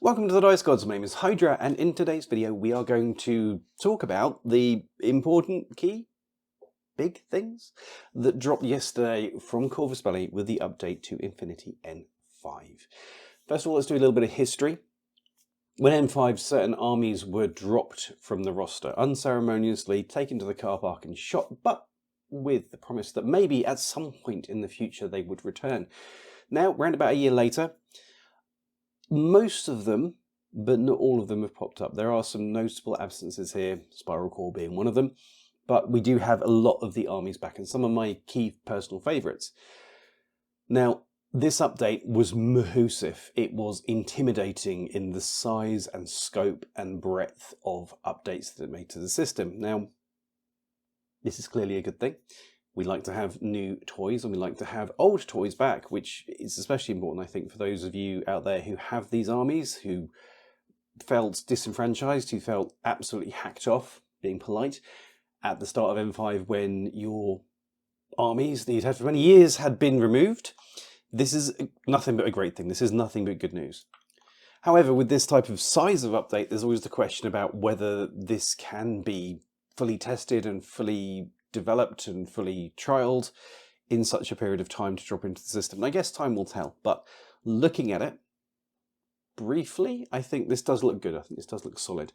Welcome to the Dice Gods. My name is Hydra, and in today's video we are going to talk about the important big things that dropped yesterday from Corvus Belli with the update to Infinity N5. First of all, let's do a little bit of history. When N5, certain armies were dropped from the roster, unceremoniously taken to the car park and shot, but with the promise that maybe at some point in the future they would return. Now, around about a year later, most of them, but not all of them, have popped up. There are some notable absences here, Spiral Core being one of them, but we do have a lot of the armies back, and some of my key personal favourites. Now, this update was massive. It was intimidating in the size and scope and breadth of updates that it made to the system. Now, this is clearly a good thing. We like to have new toys and we like to have old toys back, which is especially important, I think, for those of you out there who have these armies, who felt disenfranchised, who felt absolutely hacked off, being polite, at the start of M5 when your armies that you'd had for many years had been removed. This is nothing but a great thing. This is nothing but good news. However, with this type of size of update, there's always the question about whether this can be fully tested and fully developed and fully trialed in such a period of time to drop into the system. And I guess time will tell, but looking at it briefly, I think this does look good. I think this does look solid.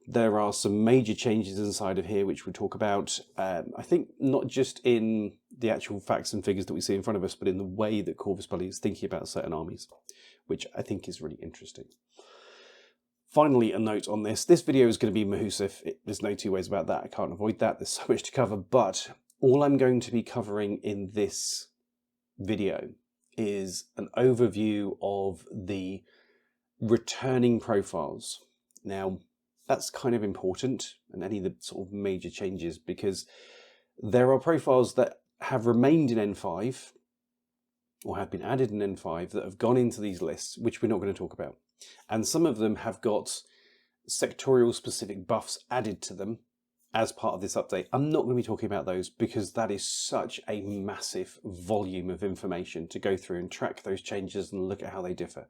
There are some major changes inside of here which we talk about. I think not just in the actual facts and figures that we see in front of us, but in the way that Corvus Belli is thinking about certain armies, which I think is really interesting. Finally, a note on this. This video is going to be massive. There's no two ways about that. I can't avoid that. There's so much to cover. But all I'm going to be covering in this video is an overview of the returning profiles. Now, that's kind of important, and any of the sort of major changes, because there are profiles that have remained in N5 or have been added in N5 that have gone into these lists, which we're not going to talk about. And some of them have got sectorial specific buffs added to them as part of this update. I'm not going to be talking about those because that is such a massive volume of information to go through and track those changes and look at how they differ.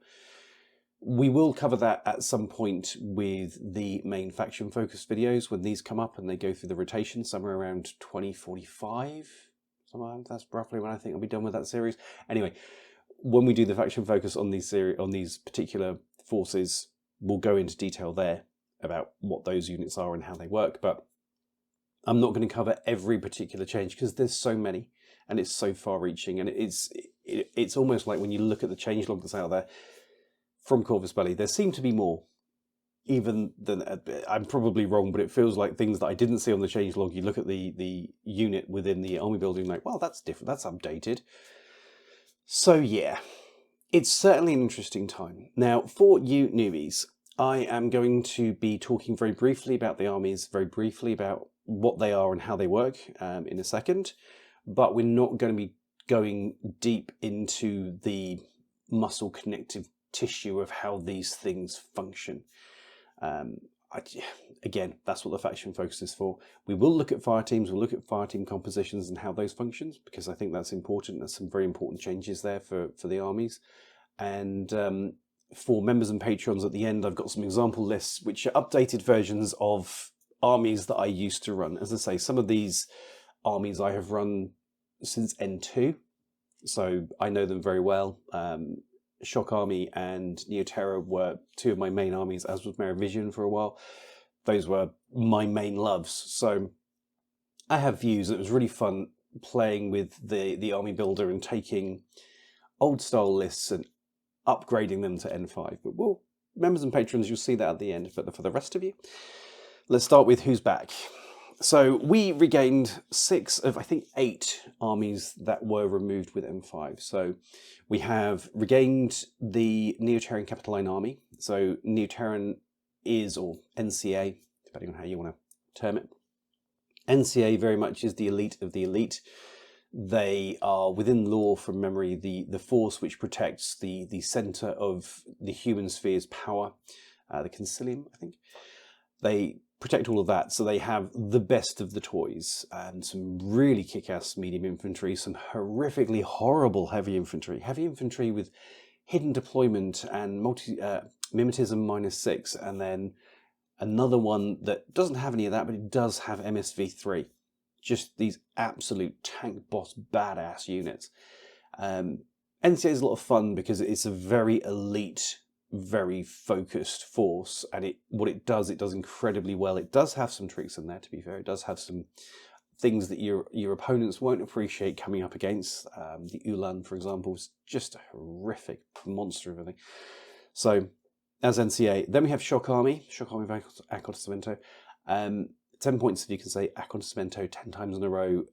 We will cover that at some point with the main faction focused videos when these come up and they go through the rotation somewhere around 2045. That's roughly when I think I'll be done with that series. Anyway, when we do the faction focus on these particular forces, we'll go into detail there about what those units are and how they work. But I'm not going to cover every particular change because there's so many and it's so far-reaching, and it's almost like when you look at the changelog that's out there from Corvus Belli, there seem to be more. Even than I'm probably wrong, but it feels like things that I didn't see on the changelog. You look at the unit within the army building, like, well, that's different. That's updated. So yeah, it's certainly an interesting time. Now, for you newbies, I am going to be talking very briefly about the armies, very briefly about what they are and how they work in a second, but we're not going to be going deep into the muscle connective tissue of how these things function. Again, that's what the faction focus is for. We will look at fireteams, we'll look at fireteam compositions and how those functions, because I think that's important. There's some very important changes there for the armies. And for members and patrons at the end, I've got some example lists, which are updated versions of armies that I used to run. As I say, some of these armies I have run since N2, so I know them very well. Shock Army and NeoTerran were two of my main armies, as was Vision for a while. Those were my main loves. So I have views. It was really fun playing with the army builder and taking old style lists and upgrading them to N5. But well, members and patrons, you'll see that at the end. But for the rest of you, let's start with who's back. So we regained 6 of, I think, 8 armies that were removed with M5. So we have regained the NeoTerran Caledonian army. So NeoTerran is, or NCA, depending on how you want to term it. NCA very much is the elite of the elite. They are, within lore from memory, the force which protects the centre of the human sphere's power, the Concilium, I think. They protect all of that, so they have the best of the toys and some really kick-ass medium infantry, some horrifically horrible heavy infantry with hidden deployment and mimetism -6, and then another one that doesn't have any of that, but it does have MSV3. Just these absolute tank boss badass units. NCA is a lot of fun because it's a very elite, very focused force, and what it does incredibly well. It does have some tricks in there, to be fair. It does have some things that your opponents won't appreciate coming up against. The Ulan, for example, is just a horrific monster of a thing. So, as NCA, then we have Shock Army of Acontecimento. 10 points if you can say Acontecimento 10 times in a row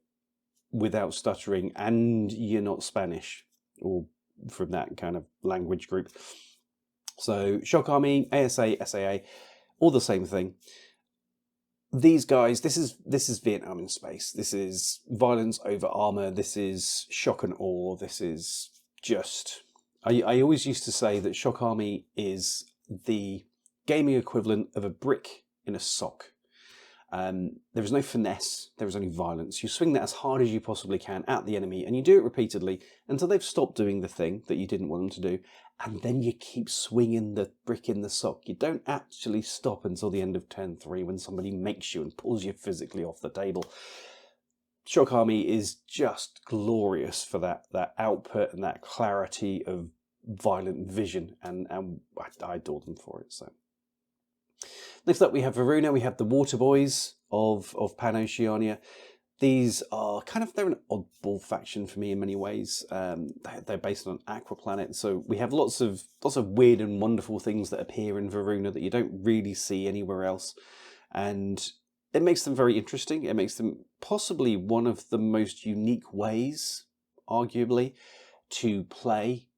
without stuttering, and you're not Spanish or from that kind of language group. So Shock Army, ASA, SAA, all the same thing. These guys, this is Vietnam in space. This is violence over armor. This is shock and awe. This is just... I always used to say that Shock Army is the gaming equivalent of a brick in a sock. There is no finesse, there is only violence. You swing that as hard as you possibly can at the enemy, and you do it repeatedly until they've stopped doing the thing that you didn't want them to do, and then you keep swinging the brick in the sock. You don't actually stop until the end of turn 3 when somebody makes you and pulls you physically off the table. Shock Army is just glorious for that output and that clarity of violent vision, and I adore them for it. So. Next up we have Varuna. We have the Water Boys of Pan-Oceania. These are they're an oddball faction for me in many ways. They're based on an aqua planet, so we have lots of weird and wonderful things that appear in Varuna that you don't really see anywhere else, and it makes them very interesting. It makes them possibly one of the most unique ways, arguably, to play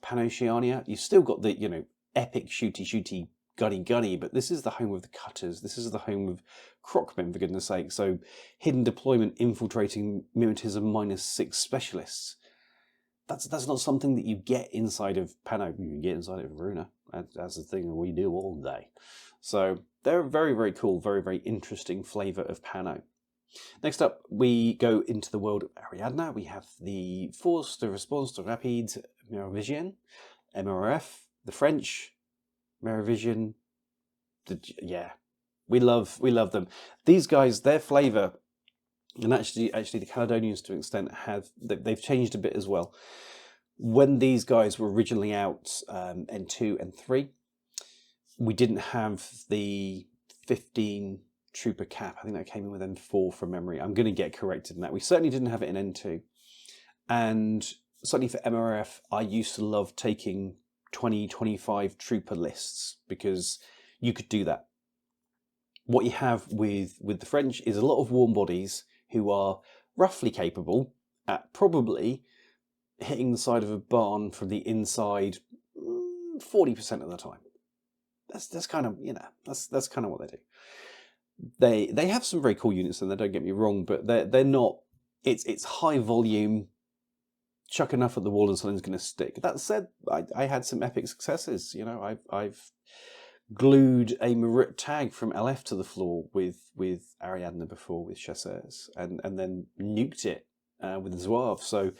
Pan-Oceania. You've still got the epic shooty gunny, but this is the home of the cutters. This is the home of Crocmen, for goodness sake. So hidden deployment, infiltrating, mimetism -6 specialists. That's not something that you get inside of Pano. You get inside of Varuna. That's the thing we do all day. So they're very, very cool, very, very interesting flavour of Pano. Next up, we go into the world of Ariadna. We have the Force de Response de Rapide Merovingian, MRRF, the French, Merovingian, yeah, we love them. These guys, their flavour, and actually the Caledonians to an extent they've changed a bit as well. When these guys were originally out, N2 and 3, we didn't have the 15 trooper cap. I think that came in with N4 from memory. I'm going to get corrected in that. We certainly didn't have it in N2, and certainly for MRF, I used to love taking 20-25 trooper lists because you could do that. What you have with the French is a lot of warm bodies who are roughly capable at probably hitting the side of a barn from the inside 40% of the time. That's kind of that's kind of what they do. They have some very cool units in there, don't get me wrong, but they're not. It's high volume. Chuck enough at the wall and something's going to stick. That said, I had some epic successes. I've glued a Marut tag from LF to the floor with Ariadna before with chasseurs, and then nuked it with the Zouave. So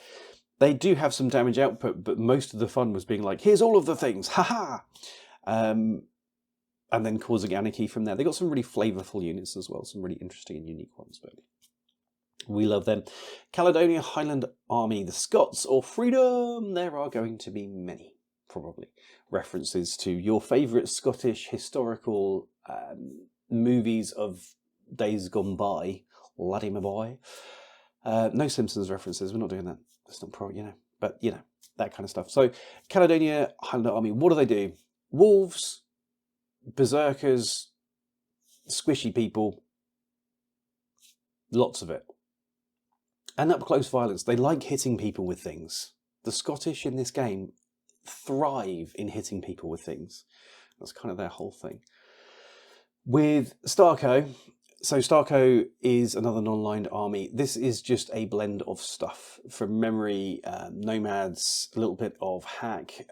they do have some damage output, but most of the fun was being like, here's all of the things, haha, and then causing anarchy from there. They got some really flavourful units as well, some really interesting and unique ones, but we love them. Caledonia Highland Army, the Scots, or Freedom. There are going to be many, probably, references to your favourite Scottish historical movies of days gone by. Laddie my boy. No Simpsons references. We're not doing that. That's not probably, but that kind of stuff. So Caledonia Highland Army, what do they do? Wolves, berserkers, squishy people, lots of it. And up-close violence. They like hitting people with things. The Scottish in this game thrive in hitting people with things. That's kind of their whole thing. With StarCo, so StarCo is another non-aligned army. This is just a blend of stuff. From memory, Nomads, a little bit of Hack,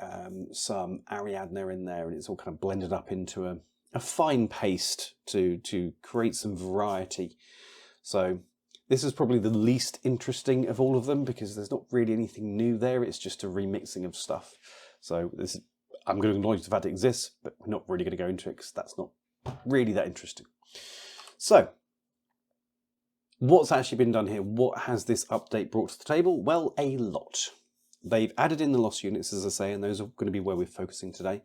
some Ariadna in there, and it's all kind of blended up into a fine paste to create some variety. So this is probably the least interesting of all of them because there's not really anything new there. It's just a remixing of stuff. So this is I'm going to acknowledge the fact it exists, but we're not really going to go into it because that's not really that interesting. So, what's actually been done here? What has this update brought to the table? Well, a lot. They've added in the lost units, as I say, and those are going to be where we're focusing today.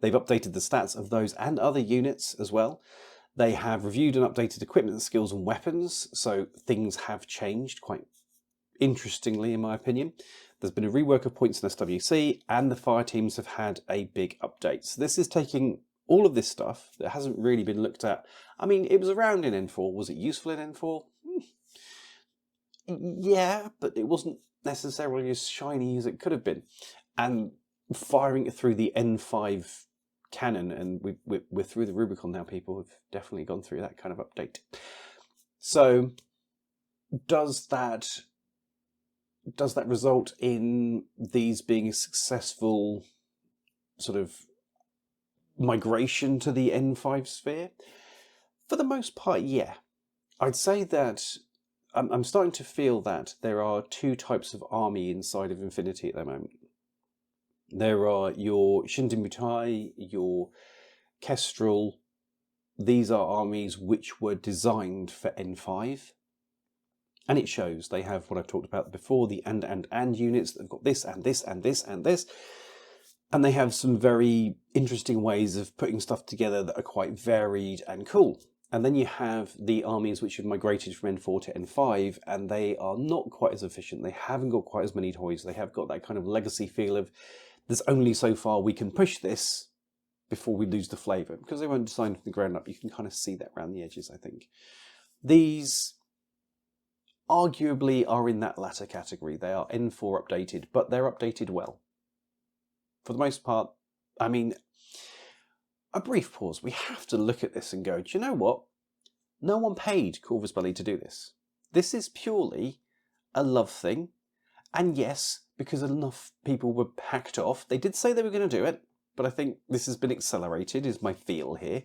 They've updated the stats of those and other units as well. They have reviewed and updated equipment, skills and weapons, so things have changed quite interestingly, in my opinion. There's been a rework of points in SWC, and the fire teams have had a big update. So this is taking all of this stuff that hasn't really been looked at. I mean, it was around in N4. Was it useful in N4? Yeah, but it wasn't necessarily as shiny as it could have been. And firing it through the N5 cannon, and we're through the Rubicon now, people have definitely gone through that kind of update. So does that result in these being a successful sort of migration to the N5 sphere? For the most part, yeah. I'd say that I'm starting to feel that there are two types of army inside of Infinity at the moment. There are your Shindenbutai, your Kestrel. These are armies which were designed for N5. And it shows. They have what I've talked about before, the and units. They've got this and this and this and this. And they have some very interesting ways of putting stuff together that are quite varied and cool. And then you have the armies which have migrated from N4 to N5, and they are not quite as efficient. They haven't got quite as many toys. They have got that kind of legacy feel of, there's only so far we can push this before we lose the flavour. Because they weren't designed from the ground up, you can kind of see that around the edges, I think. These arguably are in that latter category. They are N4 updated, but they're updated well. For the most part, I mean, a brief pause. We have to look at this and go, do you know what? No one paid Corvus Belli to do this. This is purely a love thing. And yes, because enough people were packed off, they did say they were going to do it, but I think this has been accelerated, is my feel here.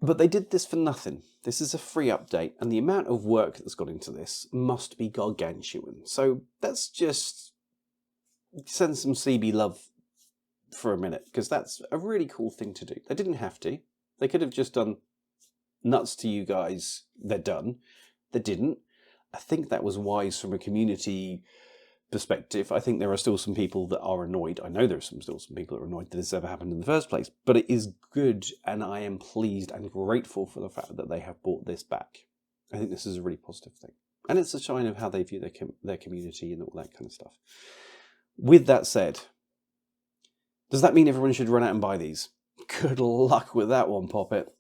But they did this for nothing. This is a free update, and the amount of work that's gone into this must be gargantuan. So let's just send some CB love for a minute, because that's a really cool thing to do. They didn't have to. They could have just done nuts to you guys, they're done. They didn't. I think that was wise from a community perspective. I think there are still some people that are annoyed. I know there are still some people that are annoyed that this ever happened in the first place, but it is good, and I am pleased and grateful for the fact that they have brought this back. I think this is a really positive thing, and it's a sign of how they view their community and all that kind of stuff. With that said, does that mean everyone should run out and buy these? Good luck with that one, Poppet.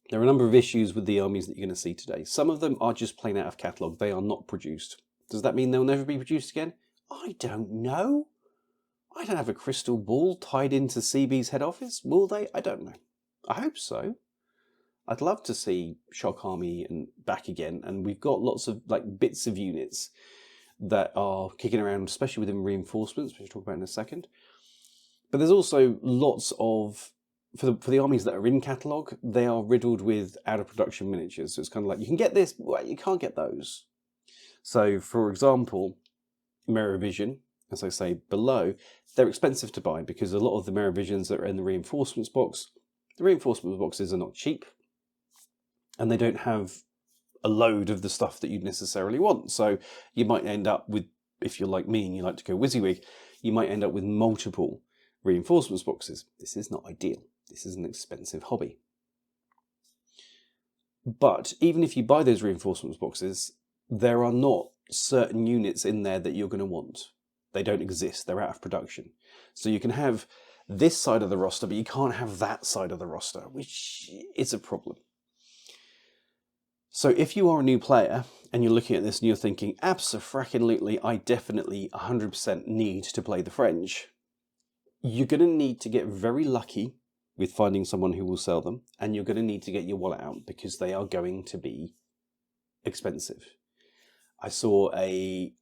There are a number of issues with the armies that you're going to see today. Some of them are just plain out of catalogue. They are not produced. Does that mean they'll never be produced again? I don't know. I don't have a crystal ball tied into CB's head office. Will they? I don't know. I hope so. I'd love to see Shock Army and back again. And we've got lots of bits of units that are kicking around, especially within reinforcements, which we'll talk about in a second. But there's also lots of, for the armies that are in catalogue, they are riddled with out-of-production miniatures. So it's kind of like, you can get this, but you can't get those. So, for example, Mirror Vision, as I say below, they're expensive to buy because a lot of the Mirror Visions that are in the reinforcements box, the reinforcements boxes are not cheap, and they don't have a load of the stuff that you'd necessarily want. So you might end up with, if you're like me and you like to go WYSIWYG, you might end up with multiple reinforcements boxes. This is not ideal. This is an expensive hobby. But even if you buy those reinforcements boxes, there are not certain units in there that you're going to want. They don't exist. They're out of production. So you can have this side of the roster, but you can't have that side of the roster, which is a problem. So if you are a new player and you're looking at this and you're thinking, abso-frackin-lutely, I definitely 100% need to play the French, you're going to need to get very lucky with finding someone who will sell them, and you're going to need to get your wallet out because they are going to be expensive. I saw the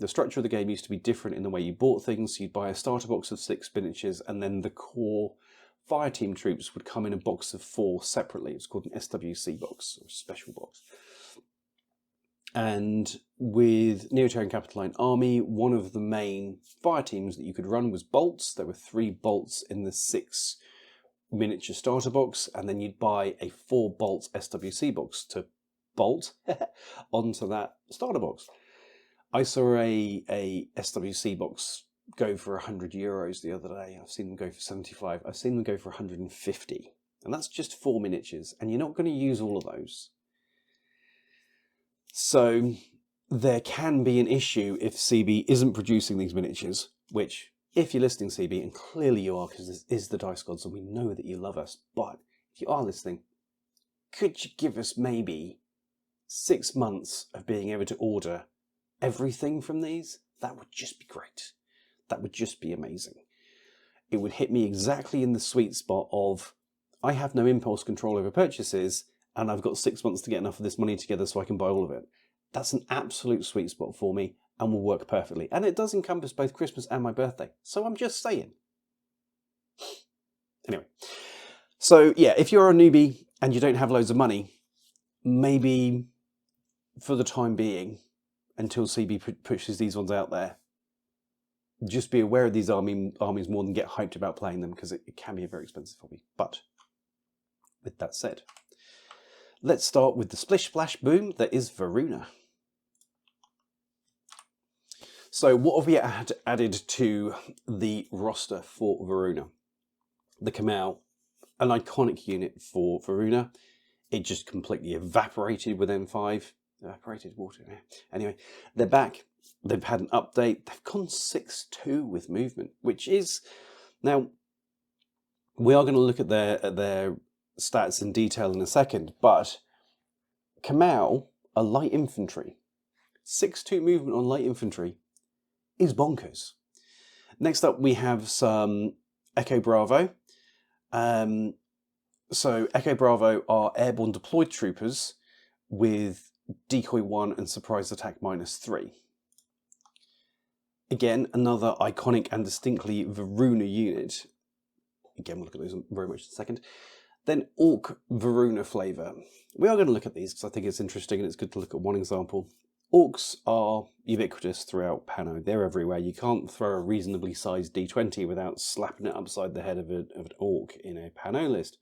structure of the game used to be different in the way you bought things. You'd buy a starter box of 6 miniatures, and then the core fire team troops would come in a box of 4 separately. It's called an SWC box, or a special box. And with NeoTerran Caledonian Army, one of the main fire teams that you could run was bolts. There were 3 bolts in the 6 miniature starter box, and then you'd buy a 4 bolts SWC box to bolt onto that starter box. I saw a SWC box go for €100 the other day. I've seen them go for 75. I've seen them go for 150. And that's just 4 miniatures, and you're not going to use all of those. So there can be an issue if CB isn't producing these miniatures, which, if you're listening, CB, and clearly you are, because this is the Dice Gods and we know that you love us, but if you are listening, could you give us maybe 6 months of being able to order everything from these? That would just be great. That would just be amazing. It would hit me exactly in the sweet spot of, I have no impulse control over purchases, and I've got 6 months to get enough of this money together so I can buy all of it. That's an absolute sweet spot for me and will work perfectly. And it does encompass both Christmas and my birthday. So I'm just saying. Anyway. So yeah, if you're a newbie and you don't have loads of money, maybe for the time being, until CB pushes these ones out there, just be aware of these armies more than get hyped about playing them, because it can be a very expensive hobby. But with that said, let's start with the splish splash boom that is Varuna. So what have we added to the roster for Varuna? The Kamau, an iconic unit for Varuna. It just completely evaporated with M5. Evaporated water. Anyway, they're back. They've had an update. They've gone 6-2 with movement, which is... Now, we are going to look at their stats in detail in a second, but Kamau are light infantry. 6-2 movement on light infantry is bonkers. Next up, we have some Echo Bravo. So Echo Bravo are airborne deployed troopers with decoy 1 and surprise attack -3. Again, another iconic and distinctly Varuna unit. Again, we'll look at those very much in a second. Then Orc Varuna flavour. We are going to look at these because I think it's interesting and it's good to look at one example. Orcs are ubiquitous throughout Pano. They're everywhere. You can't throw a reasonably sized D20 without slapping it upside the head of an Orc in a Pano list.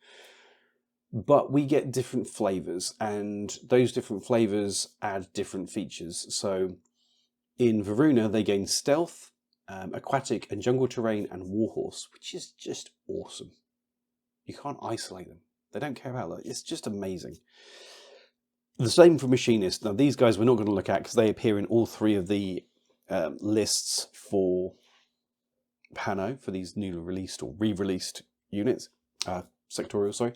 But we get different flavours, and those different flavours add different features. So in Varuna, they gain stealth, aquatic and jungle terrain, and warhorse, which is just awesome. You can't isolate them. They don't care about that. It's just amazing. The same for Machinist. Now, these guys we're not going to look at because they appear in all 3 of the lists for Pano, for these newly released or re-released units, sectorial, sorry.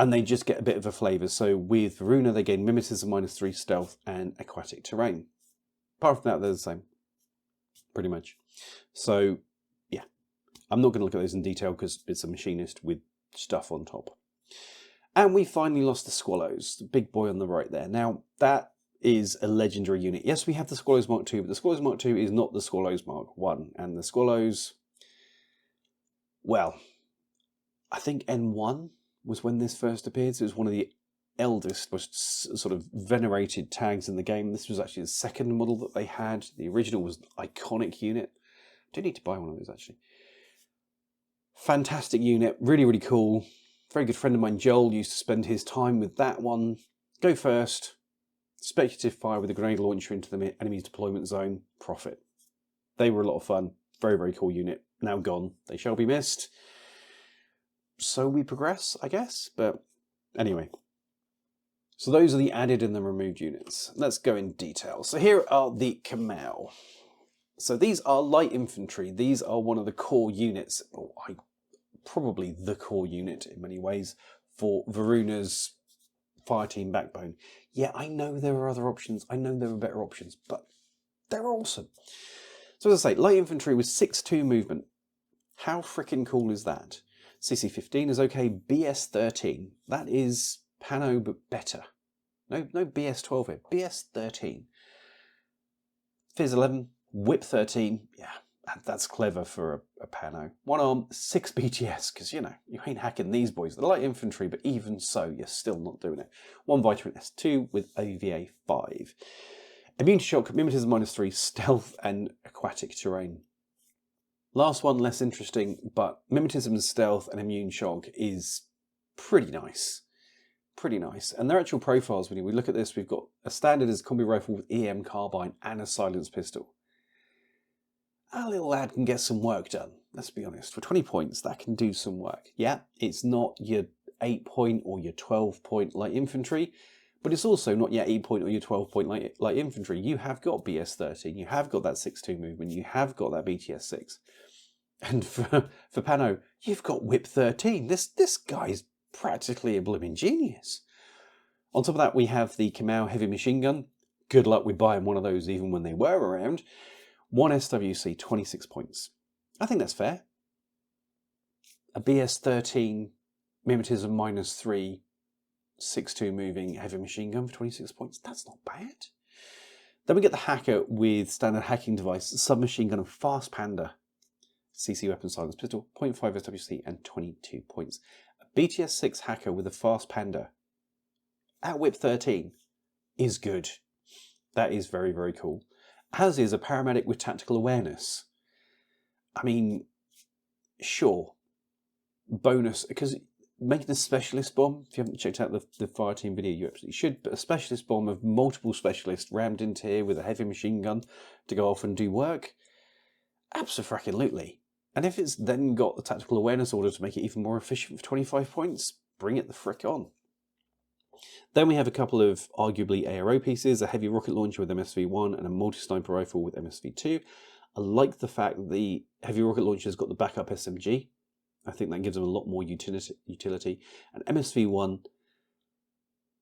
And they just get a bit of a flavour. So with Varuna, they gain mimetism -3, stealth, and aquatic terrain. Apart from that, they're the same, pretty much. So, yeah, I'm not going to look at those in detail because it's a Machinist with stuff on top. And we finally lost the Swallows, the big boy on the right there. Now, that is a legendary unit. Yes, we have the Swallows Mark II, but the Swallows Mark II is not the Swallows Mark I. And the Swallows, well, I think N1 was when this first appeared. So it was one of the eldest, most sort of venerated tags in the game. This was actually the second model that they had. The original was an iconic unit. I do need to buy one of those, actually. Fantastic unit, really, really cool. Very good friend of mine, Joel, used to spend his time with that one. Go first, speculative fire with a grenade launcher into the enemy's deployment zone, profit. They were a lot of fun. Very, very cool unit. Now gone. They shall be missed. So we progress, I guess. But anyway. So those are the added and the removed units. Let's go in detail. So here are the Kamau. So these are light infantry. These are one of the core units. Probably the core unit in many ways for Varuna's fireteam backbone. Yeah, I know there are other options. I know there are better options, but they're awesome. So as I say, light infantry with 6-2 movement. How freaking cool is that? CC15 is okay. BS13. That is Pano, but better. No BS12 here. BS13. Fizz 11. Whip 13. Yeah, That's clever for a Pano. 1 arm, 6 BTS, because, you know, you ain't hacking these boys. They're light infantry, but even so, you're still not doing it. 1 Vita S2 with OVA 5. Immune to shock, mimetism -3, stealth and aquatic terrain. Last one, less interesting, but mimetism, stealth and immune shock is pretty nice. Pretty nice. And their actual profiles, when we look at this, we've got a standard as combi rifle with EM carbine and a silenced pistol. Our little lad can get some work done, let's be honest. For 20 points, that can do some work. Yeah, it's not your 8-point or your 12-point light infantry, but it's also not your 8-point or your 12-point light infantry. You have got BS-13, you have got that 6-2 movement, you have got that BTS-6. And for Pano, you've got Whip 13. This guy's practically a blooming genius. On top of that, we have the Kamau heavy machine gun. Good luck with buying one of those even when they were around. 1 SWC, 26 points. I think that's fair. A BS-13, mimetism -3, 6-2 moving heavy machine gun for 26 points. That's not bad. Then we get the hacker with standard hacking device, submachine gun and fast panda. CC weapon silence pistol, 0.5 SWC and 22 points. A BTS-6 hacker with a fast panda at Whip 13 is good. That is very, very cool. As is a paramedic with tactical awareness. I mean, sure. Bonus, because making a specialist bomb, if you haven't checked out the fire team video, you absolutely should, but a specialist bomb of multiple specialists rammed into here with a heavy machine gun to go off and do work, abso-frackin-lutely. And if it's then got the tactical awareness order to make it even more efficient for 25 points, bring it the frick on. Then we have a couple of arguably ARO pieces, a heavy rocket launcher with MSV1 and a multi-sniper rifle with MSV2. I like the fact that the heavy rocket launcher's got the backup SMG. I think that gives them a lot more utility. And MSV1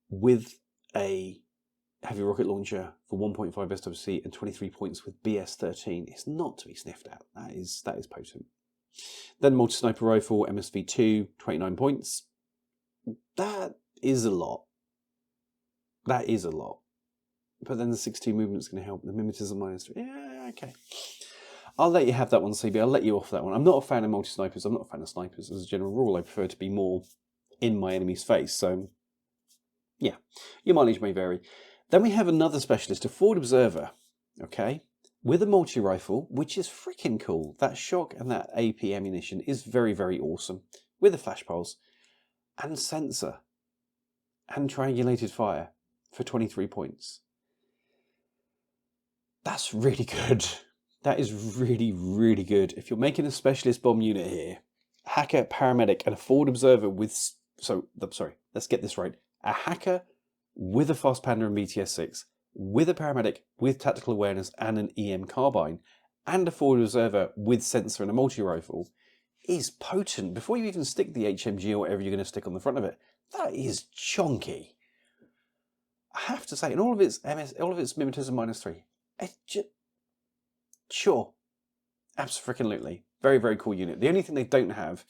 with a heavy rocket launcher for 1.5 SWC and 23 points with BS-13 is not to be sniffed at. That is potent. Then multi-sniper rifle, MSV2, 29 points. That is a lot. That is a lot. But then the 6-2 movement's going to help. The mimetism -3. Yeah, okay. I'll let you have that one, CB. I'll let you off that one. I'm not a fan of multi-snipers. I'm not a fan of snipers. As a general rule, I prefer to be more in my enemy's face. So, yeah, your mileage may vary. Then we have another specialist, a forward observer, okay, with a multi-rifle, which is freaking cool. That shock and that AP ammunition is very, very awesome. With a flash pulse and sensor and triangulated fire for 23 points. That's really good. That is really, really good. If you're making a specialist bomb unit here, hacker, paramedic, and a forward observer with... let's get this right. A hacker with a fast panda and BTS-6, with a paramedic, with tactical awareness and an EM carbine, and a forward observer with sensor and a multi-rifle is potent. Before you even stick the HMG or whatever you're going to stick on the front of it, that is chonky. I have to say, and all of its mimetism -3, sure, absolutely, very, very cool unit. The only thing they don't have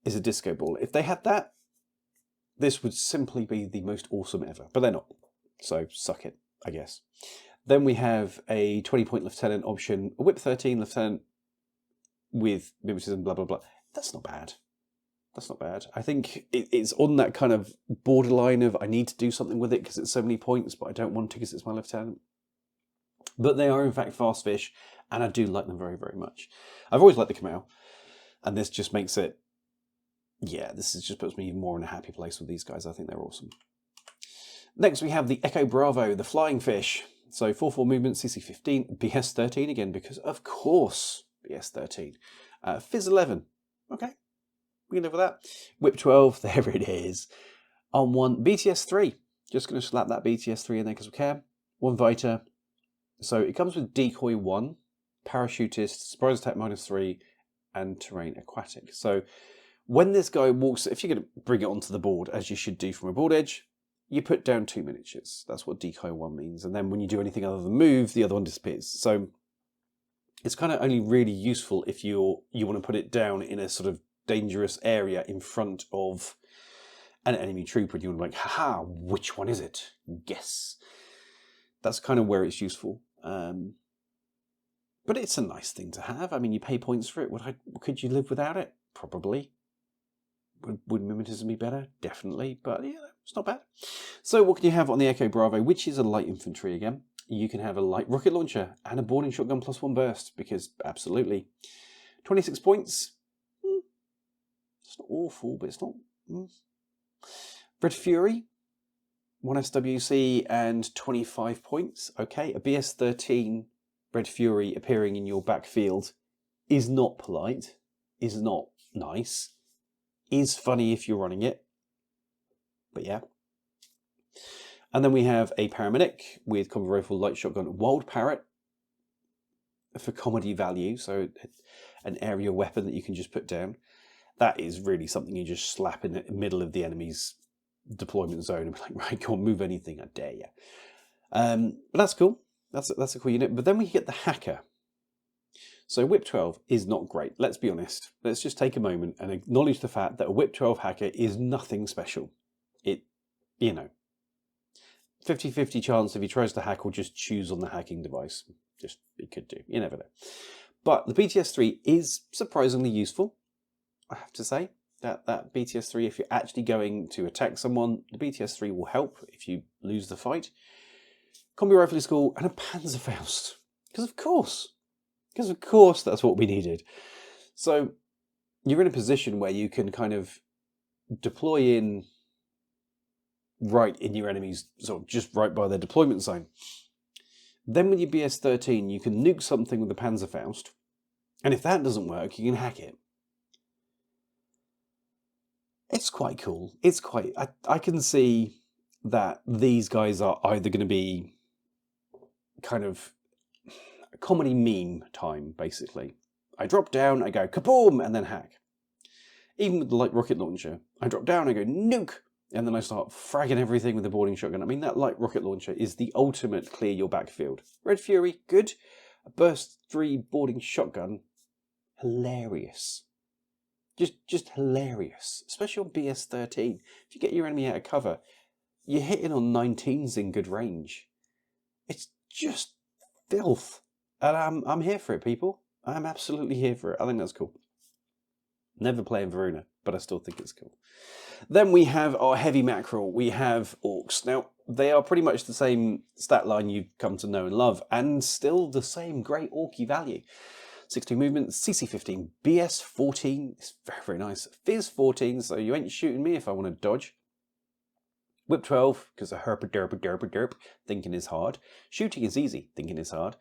is a disco ball. If they had that, this would simply be the most awesome ever, but they're not. So suck it, I guess. Then we have a 20-point lieutenant option, a Whip 13 lieutenant with mimetism, blah, blah, blah. That's not bad. That's not bad. I think it's on that kind of borderline of I need to do something with it because it's so many points, but I don't want to because it's my lieutenant. But they are in fact fast fish, and I do like them very, very much. I've always liked the Kamau, and this just makes it, yeah, just puts me even more in a happy place with these guys. I think they're awesome. Next we have the Echo Bravo, the flying fish. So 4-4 movement, CC15, BS-13 again, because of course BS-13. Fizz 11, okay, we can live with that. Whip 12, there it is. On 1, BTS-3, just going to slap that BTS-3 in there because we can. 1 Vita. So it comes with Decoy 1, Parachutist, Surprise Attack -3, and Terrain Aquatic. So when this guy walks, if you're going to bring it onto the board, as you should do from a board edge, you put down 2 miniatures. That's what Decoy 1 means. And then when you do anything other than move, the other one disappears. So it's kind of only really useful if you want to put it down in a sort of dangerous area in front of an enemy trooper. And you're like, haha, which one is it? Guess. That's kind of where it's useful. But it's a nice thing to have. I mean, you pay points for it. Could you live without it? Probably. Would mimetism be better? Definitely. But yeah, it's not bad. So what can you have on the Echo Bravo, which is a light infantry again? You can have a light rocket launcher and a boarding shotgun +1 burst, because absolutely. 26 points. It's not awful, but it's not... Red Fury, 1 SWC and 25 points. Okay, a BS-13 Red Fury appearing in your backfield is not polite, is not nice, is funny if you're running it, but yeah. And then we have a paramedic with combi rifle, light shotgun, wild parrot for comedy value, so an area weapon that you can just put down. That is really something you just slap in the middle of the enemy's deployment zone and be like, right, go on, move anything, I dare you. But that's cool. That's a cool unit. But then we get the hacker. So Whip 12 is not great. Let's be honest. Let's just take a moment and acknowledge the fact that a Whip 12 hacker is nothing special. It, 50-50 chance if he tries to hack or just choose on the hacking device. Just, it could do. You never know. But the BTS-3 is surprisingly useful, I have to say. That BTS-3, if you're actually going to attack someone, the BTS-3 will help if you lose the fight. Combi rifle is cool, and a Panzerfaust. Because of course that's what we needed. So you're in a position where you can kind of deploy in right in your enemies, sort of just right by their deployment zone. Then with your BS-13, you can nuke something with the Panzerfaust, and if that doesn't work, you can hack it. It's quite cool. It's quite... I can see that these guys are either going to be kind of comedy meme time, basically. I drop down, I go kaboom, and then hack. Even with the light rocket launcher, I drop down, I go nuke, and then I start fragging everything with the boarding shotgun. I mean, that light rocket launcher is the ultimate clear your backfield. Red Fury, good. A burst 3 boarding shotgun, hilarious. Just hilarious, especially on BS-13. If you get your enemy out of cover, you're hitting on 19s in good range. It's just filth. And I'm here for it, people. I'm absolutely here for it. I think that's cool. Never playing Varuna, but I still think it's cool. Then we have our heavy mackerel. We have orcs. Now, they are pretty much the same stat line you've come to know and love, and still the same great orky value. 60 movement, CC 15, BS 14, it's very, very nice. Fizz 14, so you ain't shooting me if I want to dodge. Whip 12, because a herp, thinking is hard. Shooting is easy, thinking is hard.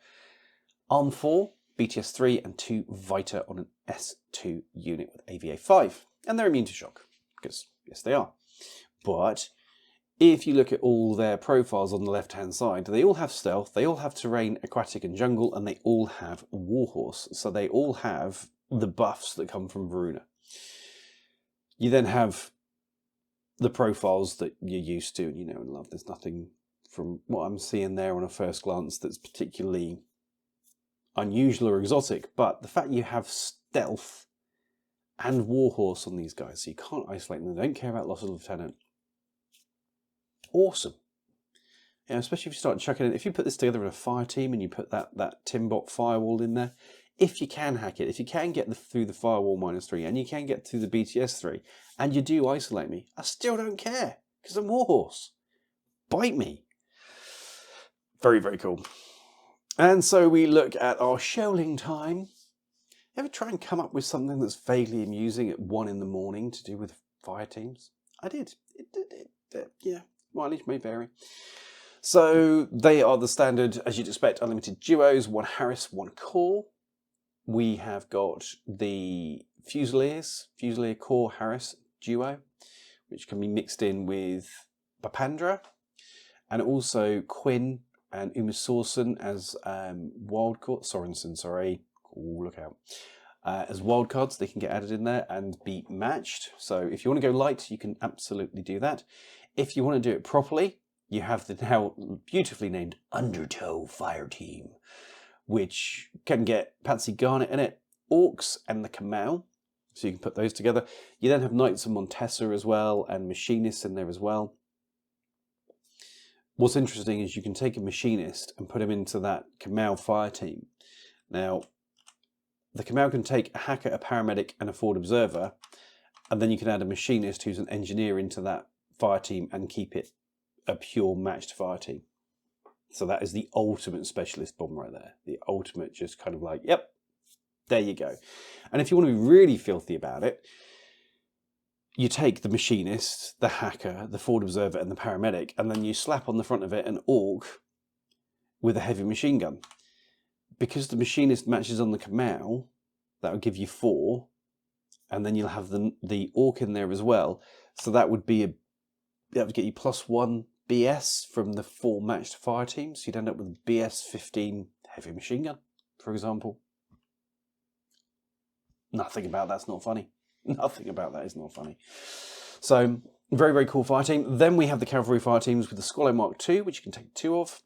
Arm 4, BTS 3, and 2 Vita on an S2 unit with AVA 5. And they're immune to shock, because yes they are. But if you look at all their profiles on the left-hand side, they all have stealth, they all have terrain, aquatic and jungle, and they all have warhorse. So they all have the buffs that come from Varuna. You then have the profiles that you're used to and you know and love. There's nothing from what I'm seeing there on a first glance that's particularly unusual or exotic, but the fact you have stealth and warhorse on these guys, so you can't isolate them, they don't care about loss of lieutenant. Awesome. Yeah, especially if you start chucking it. If you put this together in a fire team and you put that Timbot firewall in there, if you can hack it, if you can get through the firewall -3 and you can get through the BTS-3 and you do isolate me, I still don't care because I'm warhorse. Bite me. Very, very cool. And so we look at our shelling time. Ever try and come up with something that's vaguely amusing at 1 in the morning to do with fire teams? I did. Yeah. Mileage may vary. So they are the standard, as you'd expect, unlimited duos, 1 Harris, 1 Core. We have got the Fusilier Core Harris duo, which can be mixed in with Bapandra, and also Quinn and Uma Sorensen as Sorensen, sorry. Ooh, look out. As wildcards, they can get added in there and be matched. So if you want to go light, you can absolutely do that. If you want to do it properly, you have the now beautifully named Undertow Fire Team, which can get Patsy Garnet in it, Orcs and the Kamau. So you can put those together. You then have Knights of Montesa as well, and Machinists in there as well. What's interesting is you can take a Machinist and put him into that Kamau Fire Team, Now, the Kamau can take a hacker, a paramedic, and a forward observer, and then you can add a machinist who's an engineer into that fire team and keep it a pure matched fire team. So that is the ultimate specialist bomb right there. The ultimate, just kind of like, yep, there you go. And if you want to be really filthy about it, you take the machinist, the hacker, the forward observer, and the paramedic, and then you slap on the front of it an orc with a heavy machine gun. Because the machinist matches on the Kamau, that would give you 4, and then you'll have the orc in there as well. So that would be that would get you +1 BS from the 4 matched fire teams. You'd end up with BS 15 heavy machine gun, for example. Nothing about that's not funny. Nothing about that is not funny. So, very, very cool fire team. Then we have the cavalry fire teams with the Swallow Mark II, which you can take 2 of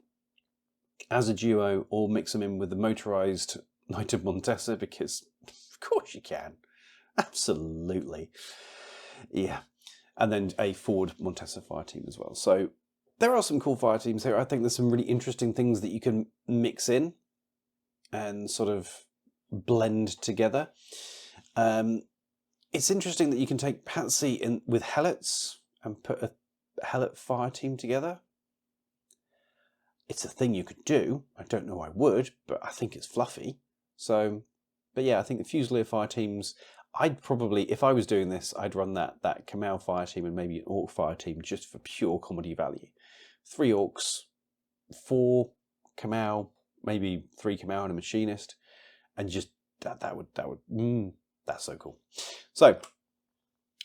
as a duo, or mix them in with the motorised Knight of Montesa, because of course you can. Absolutely. Yeah. And then a forward Montesa fire team as well. So there are some cool fire teams here. I think there's some really interesting things that you can mix in and sort of blend together. It's interesting that you can take Patsy in with Helots and put a Helot fire team together. It's a thing you could do. I don't know I would, but I think it's fluffy. So, but yeah, I think the Fusilier fire teams, I'd probably, if I was doing this, I'd run that Kamau fire team and maybe an Orc fire team just for pure comedy value. 3 Orcs, 4 Kamau, maybe 3 Kamau and a machinist, and just that's so cool. So,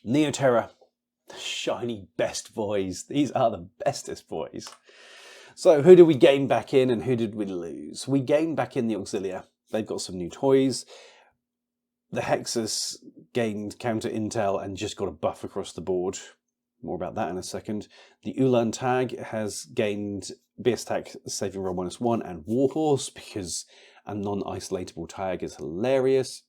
NeoTerran, the shiny best boys. These are the bestest boys. So who did we gain back in and who did we lose? We gained back in the Auxilia. They've got some new toys. The Hexus gained counter intel and just got a buff across the board. More about that in a second. The Ulan tag has gained BS tag saving roll -1 and Warhorse, because a non-isolatable tag is hilarious.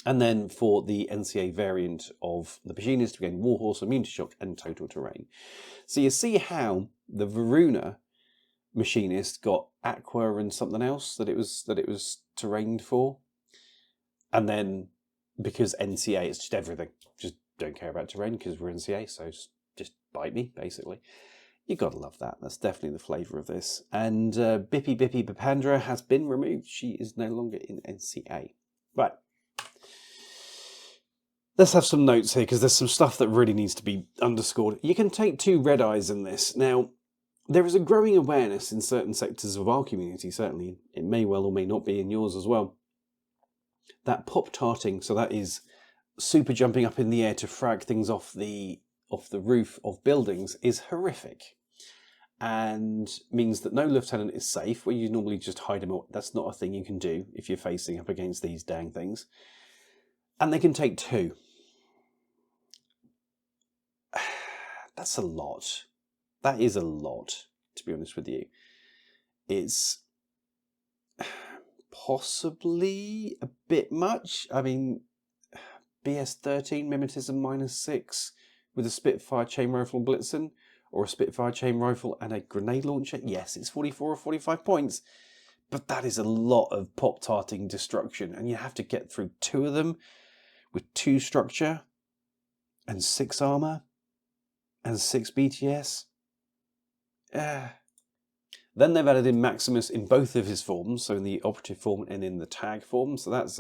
And then for the NCA variant of the Machinist, we gain Warhorse, Immune to Shock, and Total Terrain. So you see how the Varuna Machinist got Aqua and something else that it was terrained for, and then because NCA, it's just everything. Just don't care about terrain because we're NCA, so just bite me, basically. You gotta love that. That's definitely the flavour of this. And Bippy Bipandra has been removed. She is no longer in NCA. Right. Let's have some notes here, because there's some stuff that really needs to be underscored. You can take 2 red eyes in this. Now, there is a growing awareness in certain sectors of our community, certainly. It may well or may not be in yours as well. That pop-tarting, so that is super jumping up in the air to frag things off the roof of buildings, is horrific. And means that no lieutenant is safe, where you normally just hide them. That's not a thing you can do if you're facing up against these dang things. And they can take 2. That's a lot. That is a lot, to be honest with you. It's possibly a bit much. I mean, BS 13, Mimetism -6 with a Spitfire chain rifle and Blitzen, or a Spitfire chain rifle and a grenade launcher. Yes, it's 44 or 45 points, but that is a lot of pop-tarting destruction, and you have to get through 2 of them with 2 structure and 6 armor and 6 BTS. Then they've added in Maximus in both of his forms, so in the operative form and in the tag form. So that's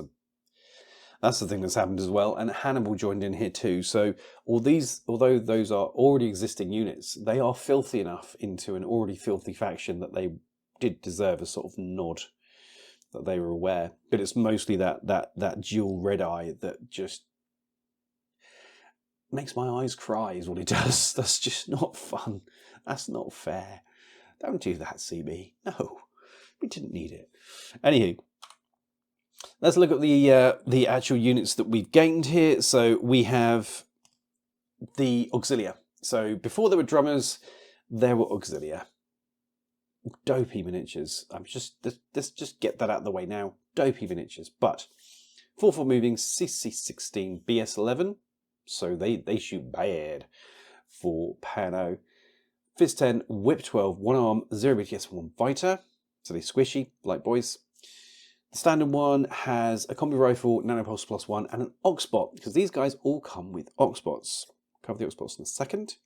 the thing that's happened as well. And Hannibal joined in here too. So although those are already existing units, they are filthy enough into an already filthy faction that they did deserve a sort of nod, that they were aware. But it's mostly that dual red eye that just makes my eyes cry, is what it does. That's just not fun. That's not fair. Don't do that, CB. No, we didn't need it. Anywho, let's look at the actual units that we've gained here. So we have the Auxilia. So before there were drummers, there were Auxilia. Dopey miniatures. Let's just get that out of the way now. Dopey miniatures. But 4-4 moving, CC16, BS11. So they shoot bad for Pano. Fizz 10, Whip 12, 1 arm, 0 BTS, 1 fighter. So they squishy, like boys. The standard one has a combi rifle, nanopulse +1, and an oxbot, because these guys all come with oxbots. Cover the oxbots in a second.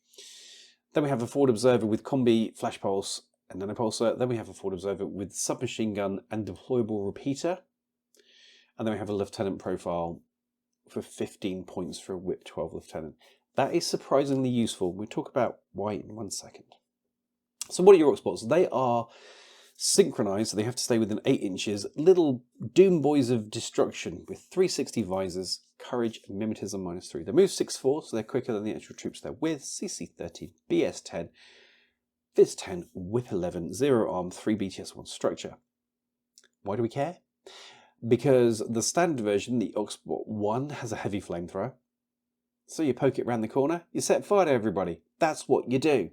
Then we have a forward observer with combi, flash pulse, and nanopulsar. Then we have a forward observer with submachine gun and deployable repeater. And then we have a lieutenant profile for 15 points for a whip 12 lieutenant. That is surprisingly useful. We'll talk about why in 1 second. So what are your oxbots? They are synchronized, so they have to stay within 8 inches. Little doom boys of destruction with 360 visors, courage, and mimetism -3. They move 6'4", so they're quicker than the actual troops they're with. CC 13, BS 10, Fizz 10, Whip 11, 0 arm, 3 BTS 1 structure. Why do we care? Because the standard version, the Oxbot 1, has a heavy flamethrower. So you poke it around the corner, you set fire to everybody. That's what you do.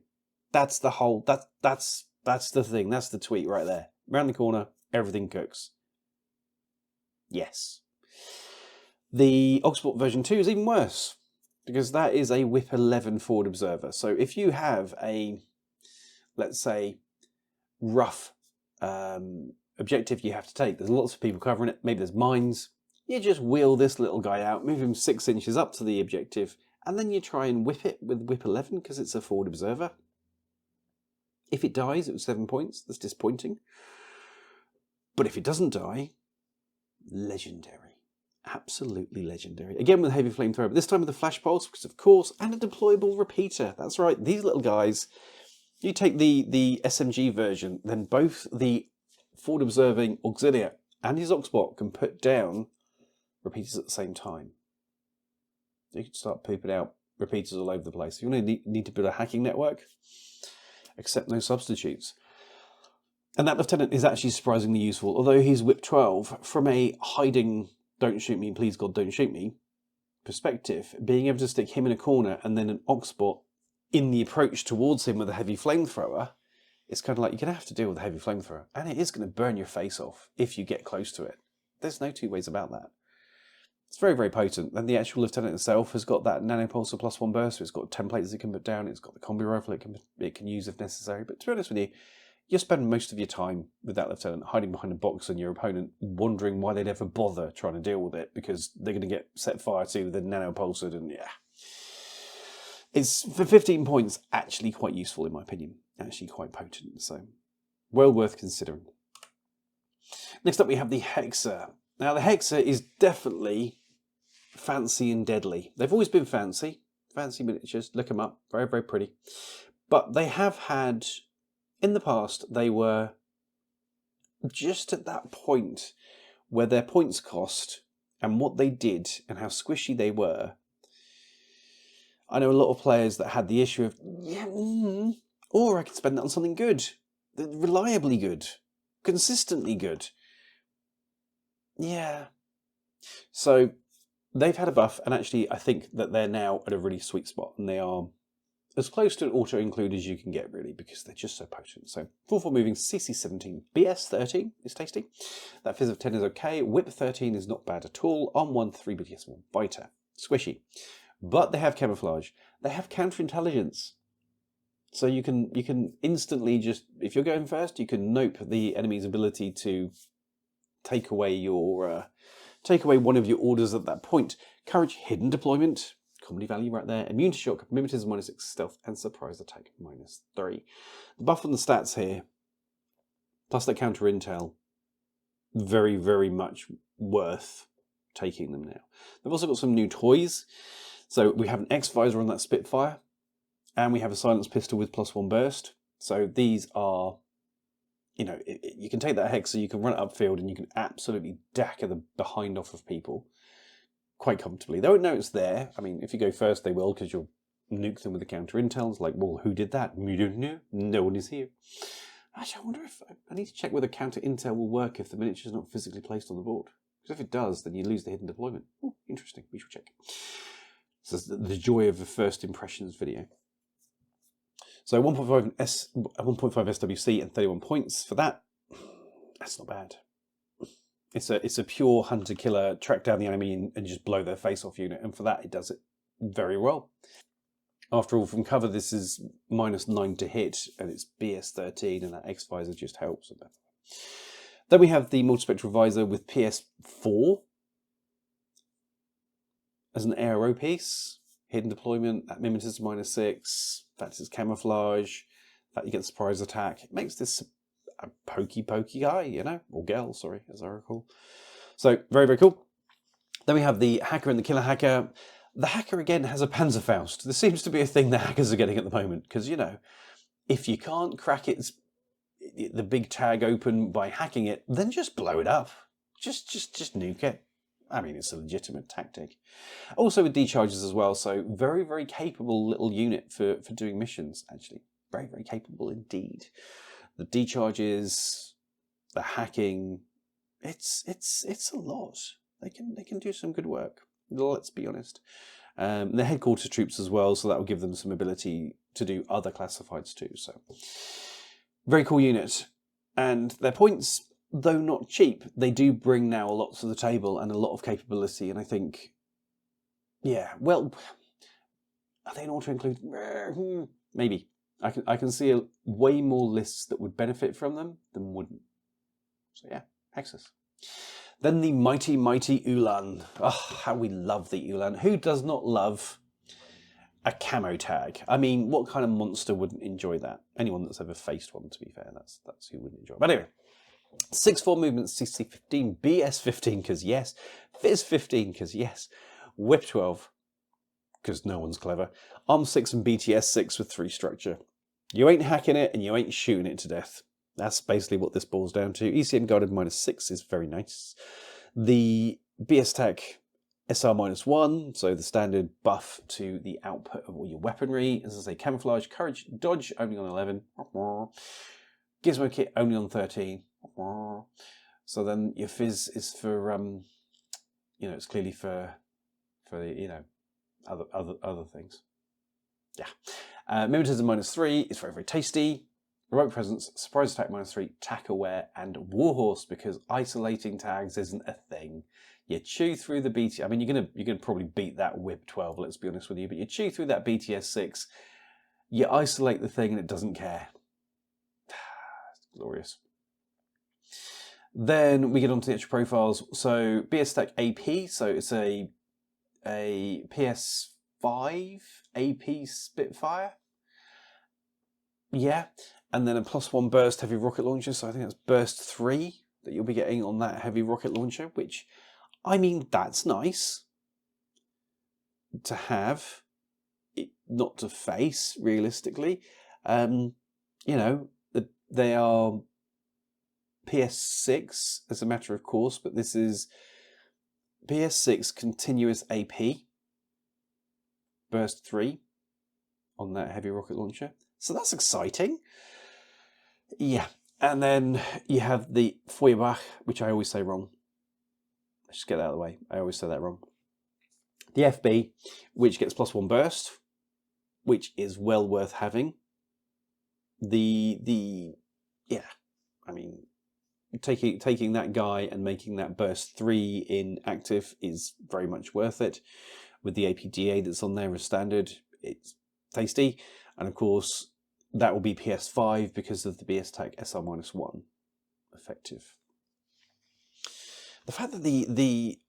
That's the whole, that's the thing, that's the tweet right there. Around the corner, everything cooks. Yes. The Oxbot version 2 is even worse, because that is a Whip 11 forward observer. So if you have a, let's say, rough objective you have to take, there's lots of people covering it, maybe there's mines, you just wheel this little guy out, move him 6 inches up to the objective, and then you try and whip it with Whip 11 because it's a forward observer. If it dies, it was 7 points. That's disappointing. But if it doesn't die, legendary. Absolutely legendary. Again with a heavy flamethrower, but this time with a flash pulse, because of course, and a deployable repeater. That's right, these little guys, you take the SMG version, then both the forward observing auxiliary and his oxbot can put down repeaters at the same time. You can start pooping out repeaters all over the place. If you need to build a hacking network, accept no substitutes. And that lieutenant is actually surprisingly useful, although he's Whip 12, from a hiding, don't shoot me, please God, don't shoot me perspective, being able to stick him in a corner and then an oxbot in the approach towards him with a heavy flamethrower, it's kind of like you're going to have to deal with a heavy flamethrower, and it is going to burn your face off if you get close to it. There's no two ways about that. It's very, very potent. And the actual lieutenant itself has got that nanopulsar +1 burst, so it's got templates it can put down, it's got the combi rifle it can use if necessary. But to be honest with you, you spend most of your time with that lieutenant hiding behind a box and your opponent wondering why they'd ever bother trying to deal with it, because they're going to get set fire to with a nanopulsar, and yeah. It's, for 15 points, actually quite useful in my opinion. Actually quite potent, so well worth considering. Next up we have the Hexa. Now the Hexa is definitely fancy and deadly. They've always been fancy. Fancy miniatures, look them up, very, very pretty. But they have had, in the past, they were just at that point where their points cost and what they did and how squishy they were. I know a lot of players that had the issue of, yeah, or I can spend that on something good, reliably good, consistently good. Yeah. So they've had a buff, and actually I think that they're now at a really sweet spot, and they are as close to an auto-include as you can get, really, because they're just so potent. So 4-4 moving, CC 17, BS 13 is tasty. That Fizz of 10 is okay. Whip 13 is not bad at all. On 1, 3 BTS 1 biter. Squishy. But they have camouflage. They have counterintelligence. So you can instantly just, if you're going first, you can nope the enemy's ability to take away your one of your orders at that point. Courage, hidden deployment, comedy value right there. Immune to shock, mimetism -6, stealth, and surprise attack -3. The buff on the stats here, plus that counter intel, very, very much worth taking them now. They've also got some new toys. So we have an X visor on that Spitfire, and we have a silenced pistol with +1 burst. So these are, you know, you can take that Hexa, you can run it upfield, and you can absolutely dagger the behind off of people quite comfortably. They won't know it's there. I mean, if you go first, they will, because you'll nuke them with the counter intel. It's like, well, who did that? You don't know. No one is here. Actually, I wonder if I need to check whether counter intel will work if the miniature is not physically placed on the board. Because if it does, then you lose the hidden deployment. Oh, interesting. We shall check. So the joy of the first impressions video. So 1.5 SWC and 31 points for that. That's not bad. It's a pure hunter killer, track down the enemy and just blow their face off unit, and for that it does it very well. After all, from cover this is -9 to hit, and it's BS 13, and that X visor just helps. Then we have the multispectral visor with PS4 as an ARO piece. Hidden deployment, that mimetism -6, fact it's camouflage, that you get the surprise attack. It makes this a pokey guy, you know, or girl, sorry, as I recall. So very, very cool. Then we have the hacker and the killer hacker. The hacker again has a Panzerfaust. This seems to be a thing that hackers are getting at the moment, because, you know, if you can't crack the big tag open by hacking it, then just blow it up. Just nuke it. I mean, it's a legitimate tactic. Also with decharges as well, so very, very capable little unit for doing missions, actually. Very, very capable indeed. The decharges, the hacking, it's a lot. They can do some good work, let's be honest. The headquarters troops as well, so that will give them some ability to do other classifieds too. So very cool unit. And their points, though not cheap, they do bring now a lot to the table and a lot of capability. And I think, yeah, well, are they an auto-include? Maybe. I can see way more lists that would benefit from them than wouldn't. So yeah, Hexus. Then the mighty Ulan. Oh, how we love the Ulan. Who does not love a camo tag? I mean, what kind of monster wouldn't enjoy that? Anyone that's ever faced one, to be fair, that's who wouldn't enjoy it. But anyway, 6-4 movement, CC15, BS15, because yes, Fizz15, because yes, Whip 12, because no one's clever, Arm 6 and BTS 6 with 3 structure. You ain't hacking it and you ain't shooting it to death. That's basically what this boils down to. ECM guarded -6 is very nice. The BS Tech SR -1, so the standard buff to the output of all your weaponry. As I say, camouflage, courage, dodge only on 11. Gizmo kit only on 13. So then your Fizz is for you know, it's clearly for the, you know, other things. Yeah. Mimetism -3 is very, very tasty. Remote presence, surprise attack -3, tack aware, and warhorse, because isolating tags isn't a thing. You chew through the BT. I mean, you're gonna probably beat that Whip 12. Let's be honest with you. But you chew through that BTS 6. You isolate the thing, and it doesn't care. It's glorious. Then we get onto the extra profiles. So BS Tech AP. So it's a PS5 AP Spitfire. Yeah. And then a +1 burst heavy rocket launcher. So I think that's burst 3 that you'll be getting on that heavy rocket launcher, which, I mean, that's nice to have, not to face, realistically. You know, they are PS6 as a matter of course, but this is PS6 continuous AP, burst 3 on that heavy rocket launcher. So that's exciting. Yeah, and then you have the Feuerbach, which I always say wrong. Let's just get that out of the way. I always say that wrong. The FB, which gets +1 burst, which is well worth having. Yeah, I mean, taking that guy and making that burst 3 in active is very much worth it. With the APDA that's on there as standard, it's tasty, and of course that will be PS5 because of the BS Tech SR -1 effective. The fact that the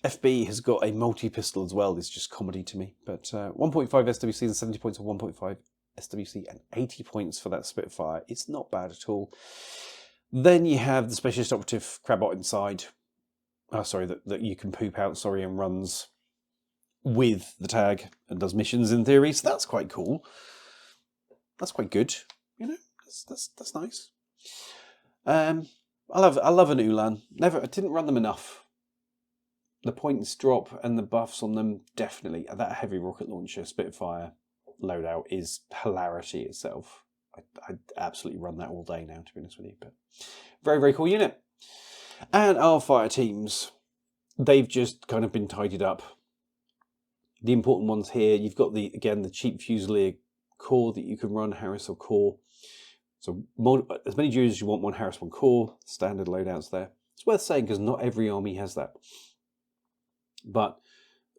FB has got a multi-pistol as well is just comedy to me. But 1.5 SWC and 70 points, or 1.5 SWC and 80 points for that Spitfire. It's not bad at all. Then you have the Specialist Operative Crabot inside. Sorry, that you can poop out, sorry, and runs with the tag and does missions in theory. So that's quite cool. That's quite good, you know. That's nice. I love an Ulan. I didn't run them enough. The points drop and the buffs on them, definitely. That heavy rocket launcher Spitfire loadout is hilarity itself. I'd absolutely run that all day now, to be honest with you. But very, very cool unit. And our fire teams, they've just kind of been tidied up. The important ones here, you've got the cheap Fusilier core that you can run, Harris or core. So as many Jews as you want, 1 Harris, 1 core, standard loadouts there. It's worth saying because not every army has that. But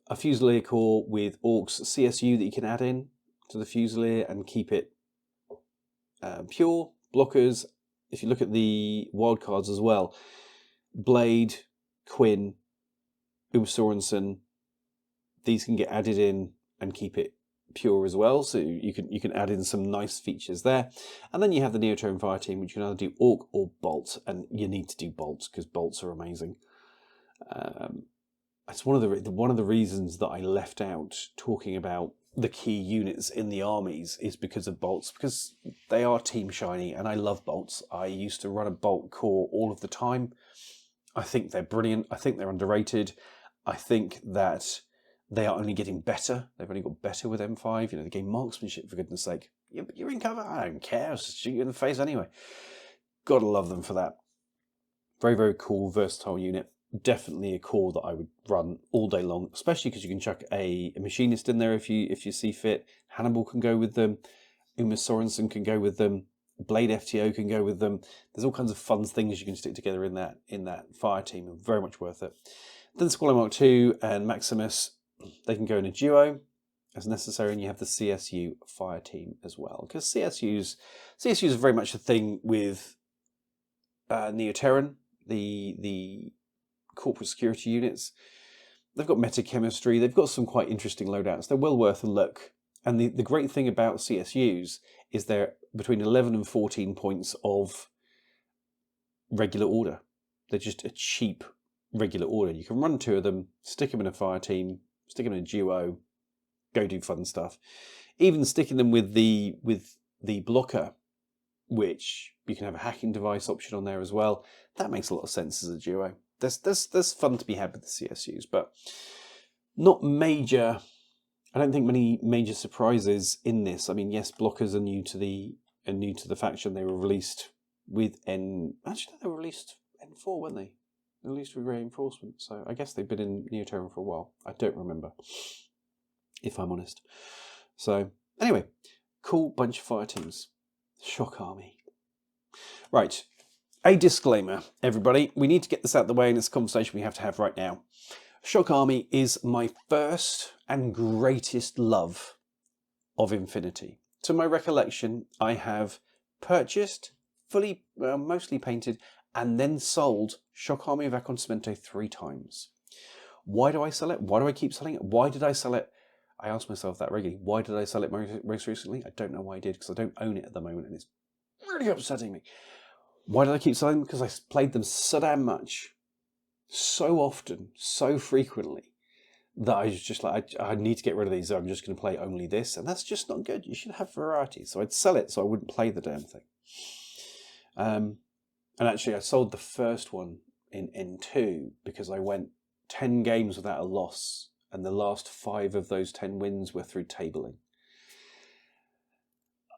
a Fusilier core with Orcs CSU that you can add in to the Fusilier and keep it pure, blockers, if you look at the wildcards as well, Blade, Quinn, Sorensen, these can get added in and keep it pure as well. So you can add in some nice features there. And then you have the NeoTerran fire team, which you can either do Orc or Bolt, and you need to do Bolts because Bolts are amazing. It's one of the reasons that I left out talking about the key units in the armies is because of Bolts, because they are team shiny, and I love Bolts. I used to run a Bolt core all of the time. I think they're brilliant. I think they're underrated. I think that they are only getting better. They've only got better with M5. You know, they gain marksmanship, for goodness sake. Yeah, but you're in cover. I don't care. I'll just shoot you in the face anyway. Gotta love them for that. Very, very cool, versatile unit. Definitely a core that I would run all day long, especially because you can chuck a machinist in there if you see fit. Hannibal can go with them. Sorensen can go with them. Blade FTO can go with them. There's all kinds of fun things you can stick together in that fire team, and very much worth it. Then Squallow Mark II and Maximus, they can go in a duo as necessary, and you have the CSU fire team as well, because CSUs are very much a thing with NeoTerran, the corporate security units. They've got meta chemistry. They've got some quite interesting loadouts. They're well worth a look. And the great thing about CSUs is they're between 11 and 14 points of regular order. They're just a cheap regular order. You can run 2 of them, stick them in a fire team, stick them in a duo, go do fun stuff. Even sticking them with the blocker, which you can have a hacking device option on there as well. That makes a lot of sense as a duo. There's fun to be had with the CSUs, but not major. I don't think many major surprises in this. I mean, yes, blockers are new to the faction. They were released with Actually, they were released N4, weren't they? They were released with reinforcement. So I guess they've been in NeoTerran for a while. I don't remember, if I'm honest. So anyway, cool bunch of fire teams. Shock Army. Right. A disclaimer, everybody. We need to get this out of the way, and it's a conversation we have to have right now. Shock Army is my first and greatest love of Infinity. To my recollection, I have purchased, mostly painted, and then sold Shock Army of Acontecimento 3 times. Why do I sell it? Why do I keep selling it? Why did I sell it? I ask myself that regularly. Why did I sell it most recently? I don't know why I did, because I don't own it at the moment, and it's really upsetting me. Why did I keep selling them? Because I played them so damn much, so often, so frequently, that I was just like, I need to get rid of these. So I'm just going to play only this, and that's just not good. You should have variety. So I'd sell it so I wouldn't play the damn thing. And actually, I sold the first one in N2 because I went 10 games without a loss, and the last 5 of those 10 wins were through tabling.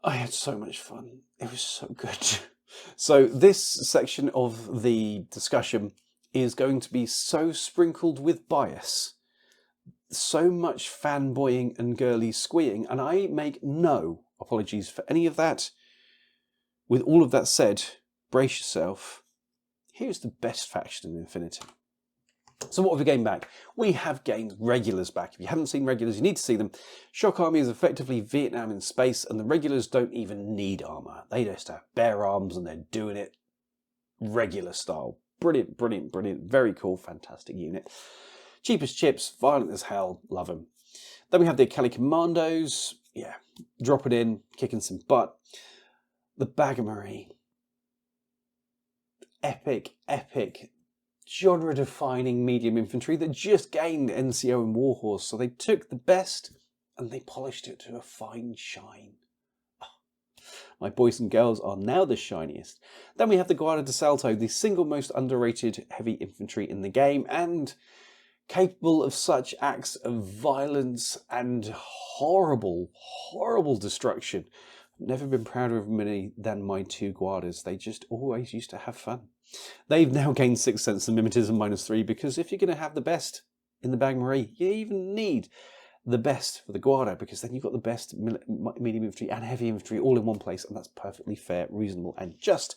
I had so much fun. It was so good. So this section of the discussion is going to be so sprinkled with bias, so much fanboying and girly squeeing, and I make no apologies for any of that. With all of that said, brace yourself. Here's the best faction in Infinity. So what have we gained back? We have gained regulars back. If you haven't seen regulars, you need to see them. Shock Army is effectively Vietnam in space, and the regulars don't even need armour. They just have bare arms, and they're doing it regular style. Brilliant, brilliant, brilliant. Very cool, fantastic unit. Cheap as chips, violent as hell, love them. Then we have the Cali Commandos. Yeah, dropping in, kicking some butt. The Bagamarie. Epic, epic, genre-defining medium infantry that just gained NCO and Warhorse. So they took the best and they polished it to a fine shine. Oh, my boys and girls are now the shiniest. Then we have the Guardia de Salto, the single most underrated heavy infantry in the game, and capable of such acts of violence and horrible, horrible destruction. I've never been prouder of many than my 2 Guardas. They just always used to have fun. They've now gained 6 Sense and Mimetism -3, because if you're going to have the best in the Bagamarie, you even need the best for the Guarda, because then you've got the best medium infantry and heavy infantry all in one place, and that's perfectly fair, reasonable, and just.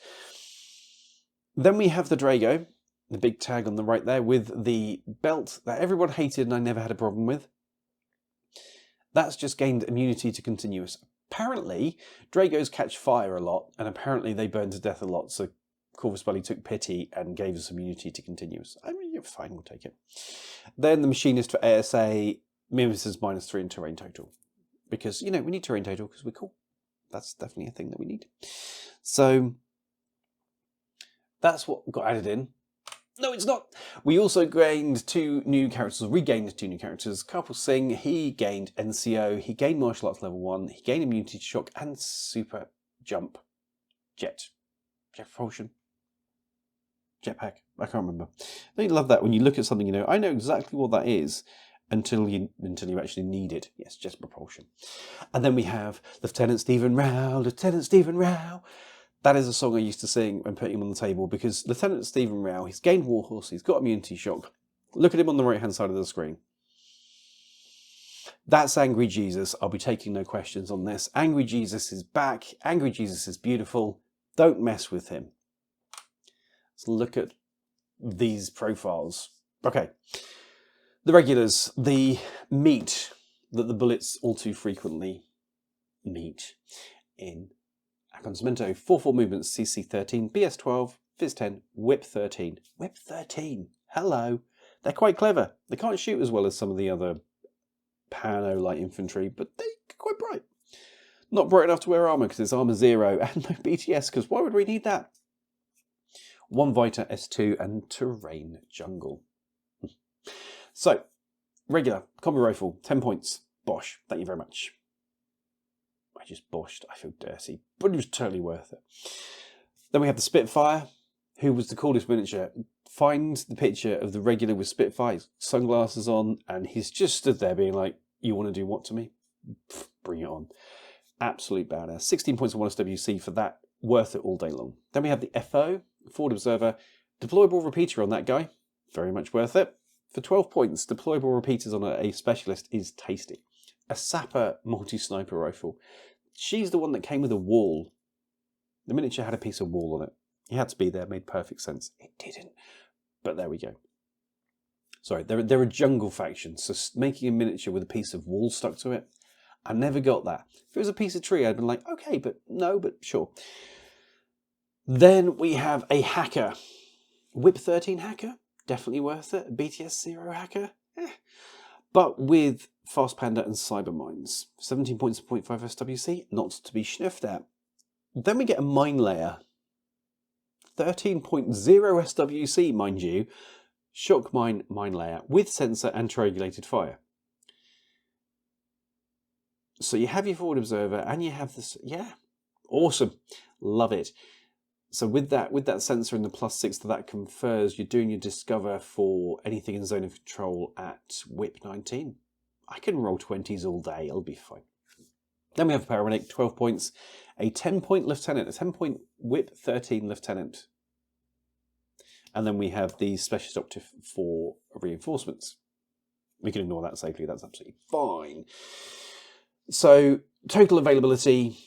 Then we have the Drago, the big tag on the right there, with the belt that everyone hated and I never had a problem with. That's just gained immunity to continuous. apparently Dragos catch fire a lot, and apparently they burn to death a lot, so Corvus Belli took pity and gave us immunity to continuous. I mean, you're fine, we'll take it. Then the Machinist for ASA, Mimesis -3 in terrain total. Because, you know, we need terrain total because we're cool. That's definitely a thing that we need. So, that's what got added in. No, it's not. We also gained 2 new characters, or regained 2 new characters. Karpal Singh, he gained NCO, he gained Martial Arts level 1, he gained immunity to shock and super jump. Jet propulsion. Jetpack. I can't remember. Don't you love that when you look at something, you know, I know exactly what that is until you actually need it. Yes, jet propulsion. And then we have Lieutenant Stephen Rao, Lieutenant Stephen Rao. That is a song I used to sing when putting him on the table, because Lieutenant Stephen Rao, he's gained Warhorse, he's got immunity shock. Look at him on the right hand side of the screen. That's Angry Jesus. I'll be taking no questions on this. Angry Jesus is back. Angry Jesus is beautiful. Don't mess with him. Let's look at these profiles. Okay. The regulars, the meat that the bullets all too frequently meet in Acontecimento. 4/4 movements, CC 13, BS 12, Phys 10, Whip 13. Whip 13. Hello. They're quite clever. They can't shoot as well as some of the other Pano light infantry, but they're quite bright. Not bright enough to wear armour because it's armour 0 and no BTS, because why would we need that? 1 Vita, S2 and Terrain Jungle. So, regular, combi rifle, 10 points. Bosh. Thank you very much. I just boshed. I feel dirty, but it was totally worth it. Then we have the Spitfire, who was the coolest miniature. Find the picture of the regular with Spitfire, sunglasses on, and he's just stood there being like, you want to do what to me? Pfft, bring it on. Absolute badass. 16 points on 1 SWC for that. Worth it all day long. Then we have the FO, Forward Observer. Deployable repeater on that guy. Very much worth it. For 12 points, deployable repeaters on a specialist is tasty. A Sapper multi-sniper rifle. She's the one that came with a wall. The miniature had a piece of wall on it. It had to be there, made perfect sense. It didn't. But there we go. Sorry, they're a jungle faction, so making a miniature with a piece of wall stuck to it, I never got that. If it was a piece of tree, I'd been like, okay, but no, but sure. Then we have a hacker. Whip 13 hacker, definitely worth it. BTS 0 hacker, but with Fast Panda and Cyber Mines. 17 points and 0.5 SWC, not to be sniffed at. Then we get a mine layer. 13.0 SWC, mind you. Shock mine layer with sensor and triangulated fire. So you have your Forward Observer and you have this, yeah, awesome, love it. So with that sensor and the +6 that confers, you're doing your discover for anything in zone of control at Whip 19. I can roll 20s all day, I'll be fine. Then we have a Paramedic, 12 points, a 10-point Lieutenant, a 10-point Whip 13 Lieutenant. And then we have the Specialist Operative for reinforcements. We can ignore that safely, that's absolutely fine. So, total availability,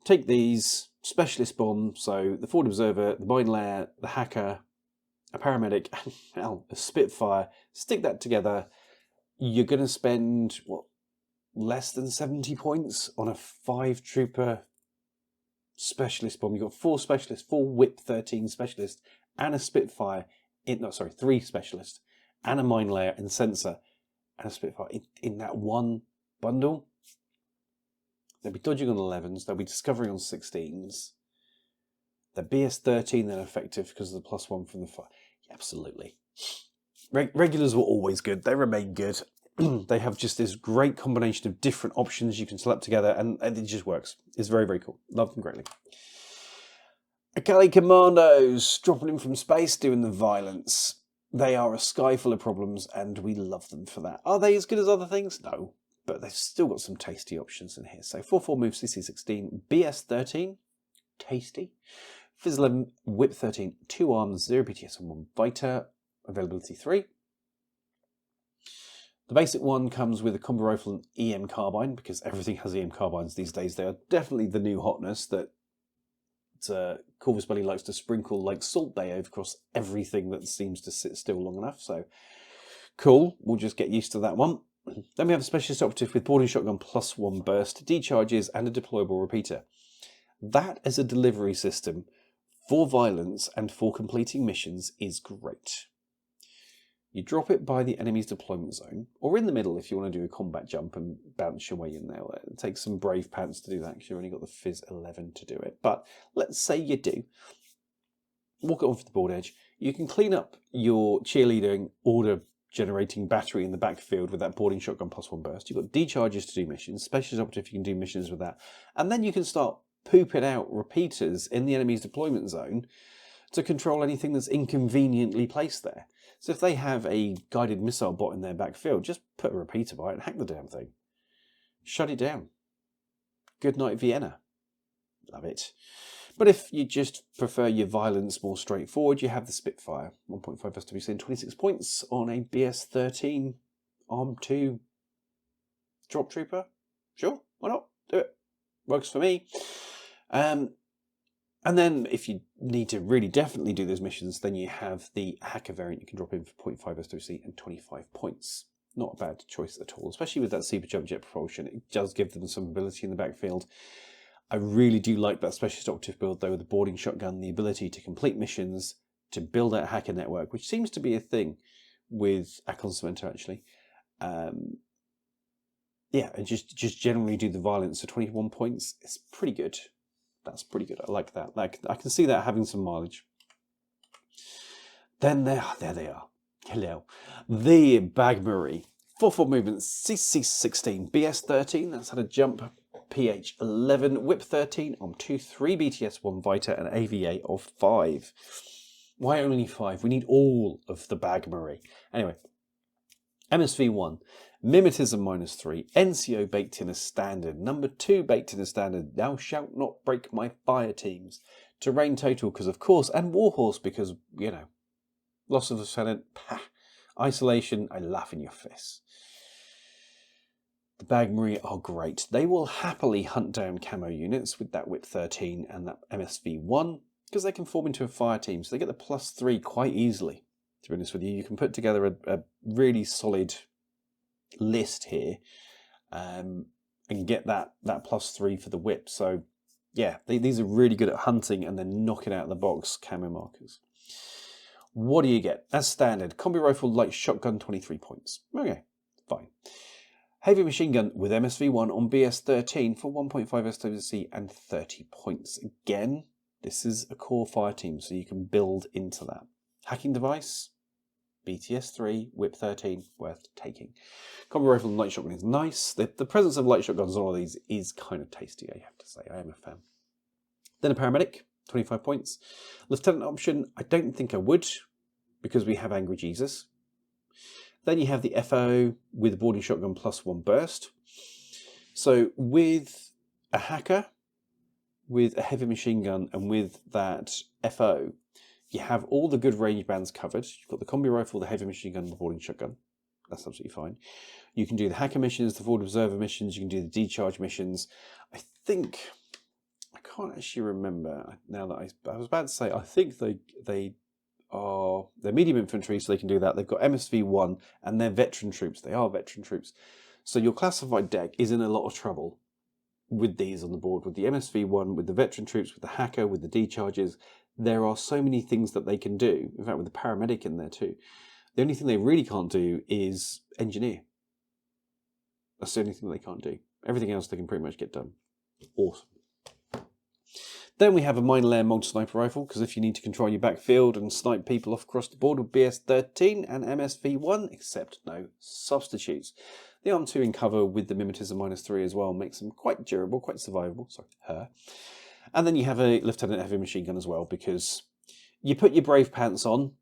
take these, Specialist Bomb, so the Forward Observer, the Mine Layer, the Hacker, a Paramedic, and a Spitfire, stick that together, you're going to spend, what, less than 70 points on a 5-trooper Specialist Bomb. You've got 4 Specialists, 4 Whip 13 Specialists, and a Spitfire, 3 Specialists, and a Mine Layer and Sensor, and a Spitfire in that one bundle. They'll be dodging on 11s, they'll be discovering on 16s. They're BS 13, they're effective because of the +1 from the fire. Yeah, absolutely. Regulars were always good, they remain good. They have just this great combination of different options you can select together, and it just works. It's very, very cool. Love them greatly. Akali Commandos, dropping in from space, doing the violence. They are a sky full of problems, and we love them for that. Are they as good as other things? No, but they've still got some tasty options in here. So 4/4 move, CC 16, BS 13, tasty. Phys 11, Whip 13, 2 arms, 0 BTS and 1 Vita, availability 3. The basic one comes with a combo rifle and EM carbine, because everything has EM carbines these days. They are definitely the new hotness that Corvus Belli likes to sprinkle like Salt Bay across everything that seems to sit still long enough. So cool, we'll just get used to that one. Then we have a specialist operative with boarding shotgun +1 burst, decharges, and a deployable repeater. That as a delivery system for violence and for completing missions is great. You drop it by the enemy's deployment zone, or in the middle if you want to do a combat jump and bounce your way in there. It takes some brave pants to do that because you've only got the Phys 11 to do it. But let's say you do. Walk it off the board edge. You can clean up your cheerleading order generating battery in the backfield with that boarding shotgun +1 burst. You've got decharges to do missions, specialist operative, you can do missions with that. And then you can start pooping out repeaters in the enemy's deployment zone to control anything that's inconveniently placed there. So if they have a guided missile bot in their backfield, just put a repeater by it and hack the damn thing. Shut it down. Good night, Vienna. Love it. But if you just prefer your violence more straightforward, you have the Spitfire. 1.5 SWC and 26 points on a BS-13 Arm 2 drop trooper. Sure, why not? Do it. Works for me. And then if you need to really definitely do those missions, then you have the hacker variant you can drop in for 0.5 SWC and 25 points. Not a bad choice at all, especially with that super jump jet propulsion. It does give them some ability in the backfield. I really do like that specialist operative build though, with the boarding shotgun, the ability to complete missions, to build out a hacker network, which seems to be a thing with Acontecimento actually. Yeah, and just generally do the violence. So 21 points, it's pretty good. That's pretty good. I like that. Like, I can see that having some mileage. Then there they are. Hello. The Bagmary. 4-4 movement, CC16, BS13, that's had a jump, PH11, Whip 13, OM2, 3 BTS, 1 Vita, and AVA of 5. Why only 5? We need all of the Bagmary. Anyway, MSV1, Mimetism -3, NCO baked in as standard, number 2 baked in as standard, thou shalt not break my fire teams, terrain total because of course, and Warhorse because, you know, loss of lieutenant, pah, isolation, I laugh in your face. The Bagmary are great. They will happily hunt down camo units with that Whip 13 and that MSV1 because they can form into a fire team, so they get the +3 quite easily. To be honest with you, you can put together a really solid list here and get that +3 for the Whip. So yeah, these are really good at hunting and then knocking out of the box camo markers. What do you get? As standard, combi rifle, light shotgun, 23 points. Okay, fine. Heavy machine gun with MSV1 on BS13 for 1.5 SWC and 30 points. Again, this is a core fire team, so you can build into that. Hacking device, BTS3, Whip 13, worth taking. Combi rifle and light shotgun is nice. The presence of light shotguns on all of these is kind of tasty, I have to say. I am a fan. Then a paramedic, 25 points. Lieutenant option, I don't think I would, because we have Angry Jesus. Then you have the FO with a boarding shotgun +1 burst. So with a hacker, with a heavy machine gun, and with that FO, you have all the good range bands covered. You've got the combi rifle, the heavy machine gun, and the boarding shotgun. That's absolutely fine. You can do the hacker missions, the forward observer missions, you can do the decharge missions. I think, I can't actually remember now that I was about to say, I think they're medium infantry, so they can do that. They've got MSV1 and they're veteran troops. They are veteran troops. So your classified deck is in a lot of trouble with these on the board, with the MSV1, with the veteran troops, with the hacker, with the decharges. There are so many things that they can do. In fact, with the paramedic in there too. The only thing they really can't do is engineer. That's the only thing they can't do. Everything else they can pretty much get done. Awesome. Then we have a minor layer multi-sniper rifle, because if you need to control your backfield and snipe people off across the board with BS13 and MSV1, except no substitutes. The Arm 2 in cover with the Mimetism -3 as well makes them quite durable, quite survivable. Sorry, her. And then you have a Lieutenant Heavy Machine Gun as well, because you put your Brave Pants on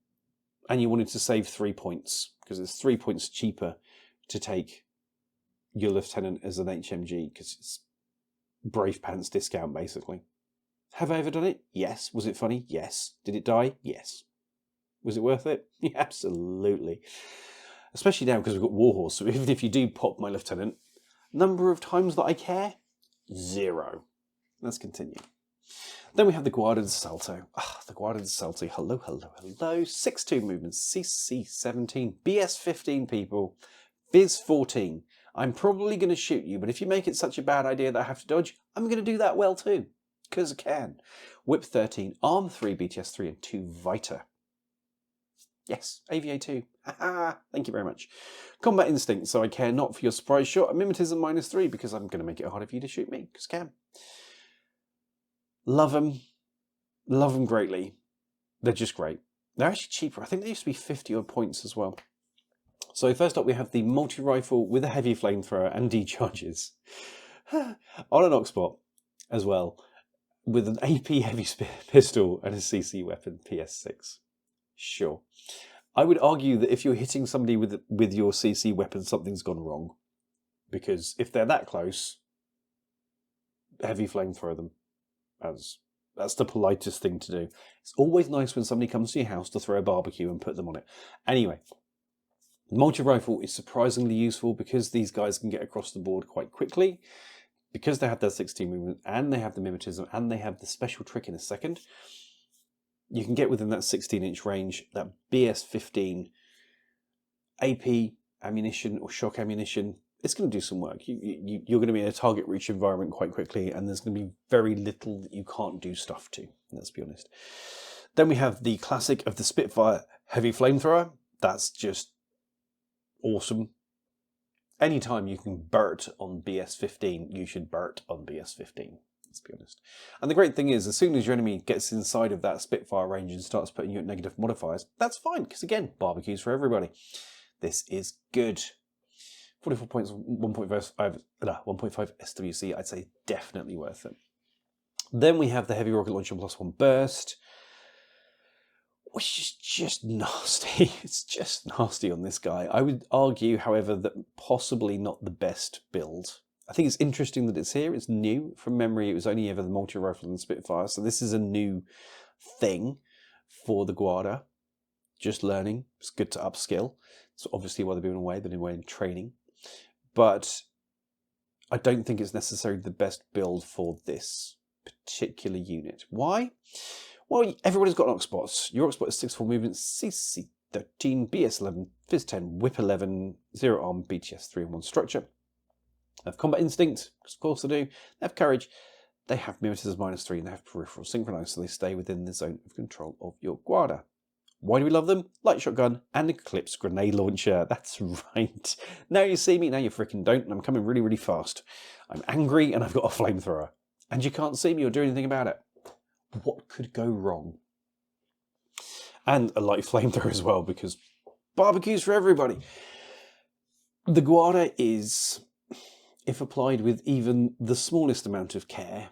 and you wanted to save 3 points, because it's 3 points cheaper to take your Lieutenant as an HMG, because it's Brave Pants discount, basically. Have I ever done it? Yes. Was it funny? Yes. Did it die? Yes. Was it worth it? Yeah, absolutely. Especially now because we've got Warhorse, so even if you do pop my Lieutenant, number of times that I care? 0. Let's continue. Then we have the Guardia di Salto. The Guardia di Salto. Hello, hello, hello. 6-2 movements, CC17, BS15 people, Fizz 14. I'm probably going to shoot you, but if you make it such a bad idea that I have to dodge, I'm going to do that well too, because I can. Whip 13, Arm 3, BTS 3, and 2 Vita. Yes, AVA 2. Haha, thank you very much. Combat Instinct, so I care not for your surprise shot, and Mimetism -3, because I'm going to make it harder for you to shoot me, because I can. Love them greatly. They're just great. They're actually cheaper. I think they used to be 50 odd points as well. So first up we have the multi-rifle with a heavy flamethrower and decharges. On an Oxbot as well, with an AP heavy pistol and a CC weapon, PS6. Sure. I would argue that if you're hitting somebody with your CC weapon, something's gone wrong. Because if they're that close, heavy flamethrower them. That's the politest thing to do. It's always nice when somebody comes to your house to throw a barbecue and put them on it. Anyway, multi-rifle is surprisingly useful because these guys can get across the board quite quickly, because they have their 16 movement, and they have the mimetism, and they have the special trick in a second. You can get within that 16-inch range, that BS-15 AP ammunition or shock ammunition. It's going to do some work. You're going to be in a target reach environment quite quickly, and there's going to be very little that you can't do stuff to, let's be honest. Then we have the classic of the Spitfire heavy flamethrower. That's just awesome. Anytime you can BERT on BS-15, you should BERT on BS-15, let's be honest. And the great thing is, as soon as your enemy gets inside of that Spitfire range and starts putting you at negative modifiers, that's fine, because again, barbecues for everybody. This is good. 44 points, 1.5 SWC, I'd say definitely worth it. Then we have the heavy rocket launcher +1 burst, which is just nasty. It's just nasty on this guy. I would argue, however, that possibly not the best build. I think it's interesting that it's here. It's new. From memory, it was only ever the multi-rifle and Spitfire, so this is a new thing for the Guarda. Just learning. It's good to upskill. It's obviously why they've been away, they've been away in training. But I don't think it's necessarily the best build for this particular unit. Why? Well, everybody's got an Oxbot. Your Oxbot is 6-4 movement, CC 13, BS 11, Fizz 10, Whip 11, 0 arm, BTS 3 and 1 structure. They have Combat Instinct, of course they do. They have Courage. They have Mimetism -3, and they have Peripheral Synchronized, so they stay within the zone of control of your Guarda. Why do we love them? Light shotgun and Eclipse grenade launcher. That's right. Now you see me, now you freaking don't, and I'm coming really, really fast. I'm angry and I've got a flamethrower. And you can't see me or do anything about it. What could go wrong? And a light flamethrower as well, because barbecues for everybody. The Guarda is, if applied with even the smallest amount of care,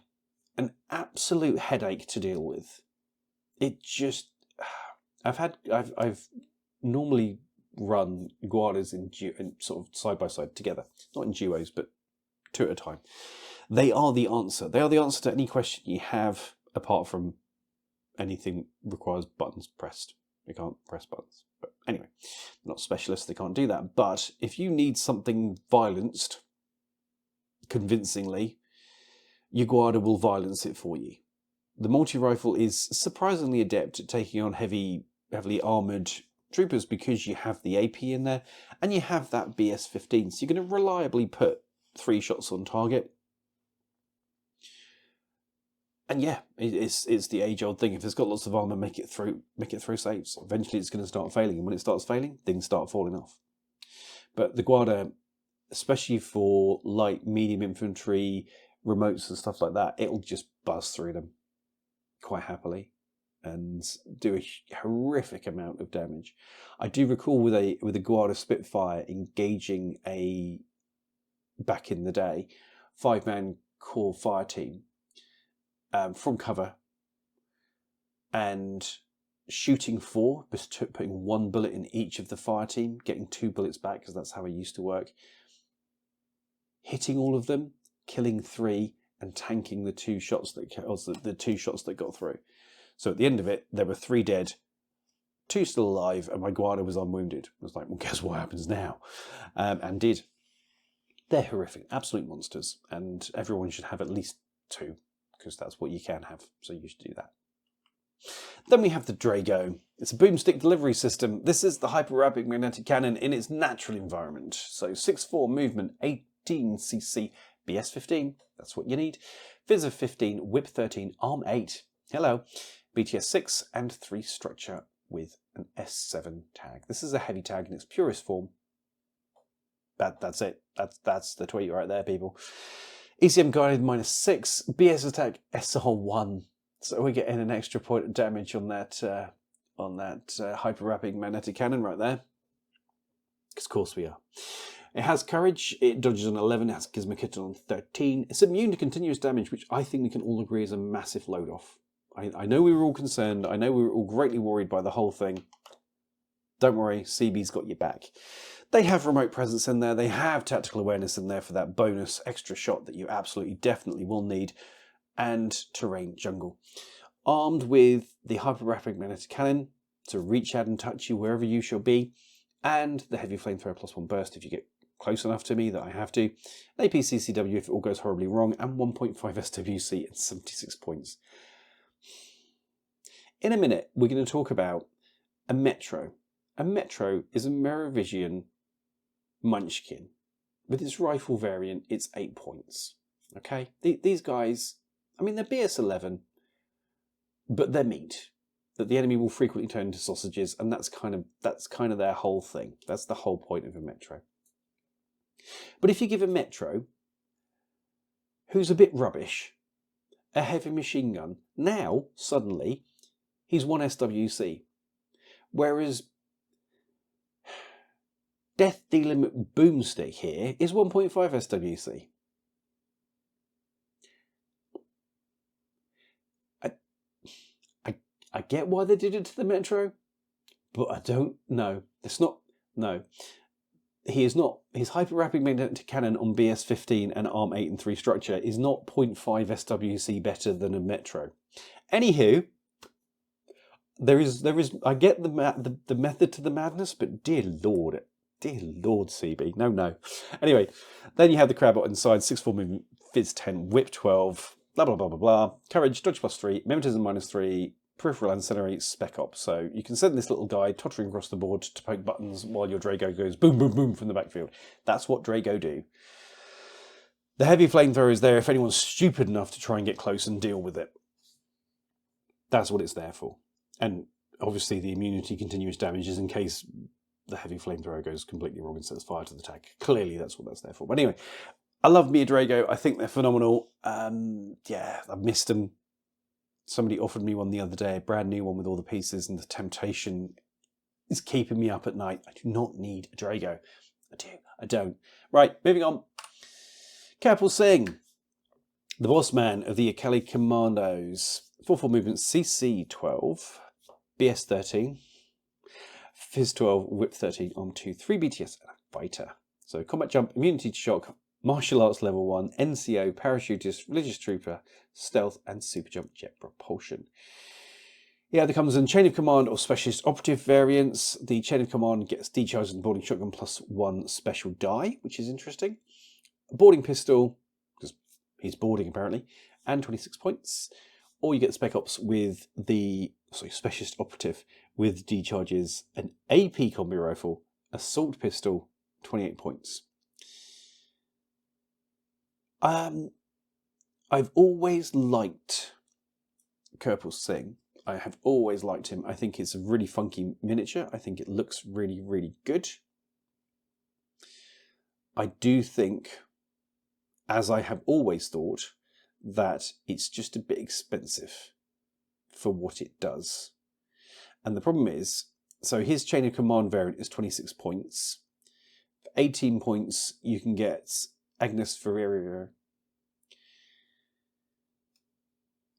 an absolute headache to deal with. It just... I've normally run Guardas in sort of side by side together, not in duos, but 2 at a time. They are the answer. They are the answer to any question you have, apart from anything requires buttons pressed. They can't press buttons. But anyway, they're not specialists, they can't do that. But if you need something violenced convincingly, your Guarda will violence it for you. The multi-rifle is surprisingly adept at taking on heavily armoured troopers because you have the AP in there and you have that BS-15. So you're going to reliably put 3 shots on target. And yeah, it's the age-old thing. If it's got lots of armour, make it through saves. Eventually it's going to start failing. And when it starts failing, things start falling off. But the Guarda, especially for light, medium infantry, remotes and stuff like that, it'll just buzz through them quite happily and do a horrific amount of damage. I do recall with a Guarda Spitfire engaging back in the day, 5-man core fire team from cover and shooting 4, putting 1 bullet in each of the fire team, getting 2 bullets back because that's how I used to work, hitting all of them, killing 3 and tanking the 2 shots that got through. So at the end of it, there were 3 dead, 2 still alive, and my Guarda was unwounded. I was like, well, guess what happens now? And did. They're horrific, absolute monsters, and everyone should have at least 2, because that's what you can have, so you should do that. Then we have the Drago. It's a boomstick delivery system. This is the hyper-rapid magnetic cannon in its natural environment. So 6'4", movement, 18cc, BS 15, that's what you need. Phys of 15, whip 13, arm 8. Hello. BTS 6 and 3 structure with an S7 tag. This is a heavy tag in its purest form. That's it. That's the tweet right there, people. ECM guided -6, BS attack SR1. So we're getting an extra point of damage on that hyper rapid magnetic cannon right there. Because of course we are. It has courage. It dodges on 11. It has Gizmo on 13. It's immune to continuous damage, which I think we can all agree is a massive load off. I know we were all concerned. I know we were all greatly worried by the whole thing. Don't worry, CB's got your back. They have remote presence in there. They have tactical awareness in there for that bonus extra shot that you absolutely definitely will need. And terrain jungle. Armed with the hyper rapid magnetic cannon to reach out and touch you wherever you shall be. And the heavy flamethrower +1 burst if you get close enough to me that I have to. An AP CCW if it all goes horribly wrong. And 1.5 SWC and 76 points. In a minute, we're going to talk about a Metro. A Metro is a Merovingian Munchkin. With its rifle variant, it's 8 points. Okay? These guys, I mean, they're BS 11, but they're meat that the enemy will frequently turn into sausages, and that's kind of their whole thing. That's the whole point of a Metro. But if you give a Metro, who's a bit rubbish, a heavy machine gun, now, suddenly, he's 1 SWC. Whereas Death Dealing Boomstick here is 1.5 SWC. I get why they did it to the Metro, but I don't know. It's not, no. He is not, his hyper rapid magnetic cannon on BS 15 and arm 8 and 3 structure is not 0.5 SWC better than a Metro. Anywho, there is. I get the method to the madness, but dear Lord, CB, no. Anyway, then you have the Crabot inside, 6'4" movement, Phys 10, whip 12, blah blah blah blah blah. Courage, dodge +3, mimetism -3, peripheral ancillary, spec op. So you can send this little guy tottering across the board to poke buttons while your Drago goes boom boom boom from the backfield. That's what Drago do. The heavy flamethrower is there if anyone's stupid enough to try and get close and deal with it. That's what it's there for. And obviously the immunity continuous damage is in case the heavy flamethrower goes completely wrong and sets fire to the tag. Clearly that's what that's there for. But anyway, I love me a Drago. I think they're phenomenal. Yeah, I've missed them. Somebody offered me one the other day, a brand new one with all the pieces, and the temptation is keeping me up at night. I do not need a Drago. I don't. Right, moving on. Kapil Singh, the boss man of the Akali Commandos. 4-4 movement, CC 12, BS 13, Phys 12, Whip 13, Arm 2, 3 BTS, and a fighter. So combat jump, immunity to shock, martial arts level 1, NCO, parachutist, religious trooper, stealth, and super jump jet propulsion. Yeah, there comes in chain of command or specialist operative variants. The chain of command gets decharged and boarding shotgun +1 special die, which is interesting. A boarding pistol, because he's boarding apparently, and 26 points. Or you get spec ops with the specialist operative with decharges, an AP combi rifle, assault pistol, 28 points. I've always liked Kapil Singh. I have always liked him. I think it's a really funky miniature. I think it looks really, really good. I do think, as I have always thought, that it's just a bit expensive for what it does. And the problem is, so his chain of command variant is 26 points. For 18 points, you can get Agnes Ferreira.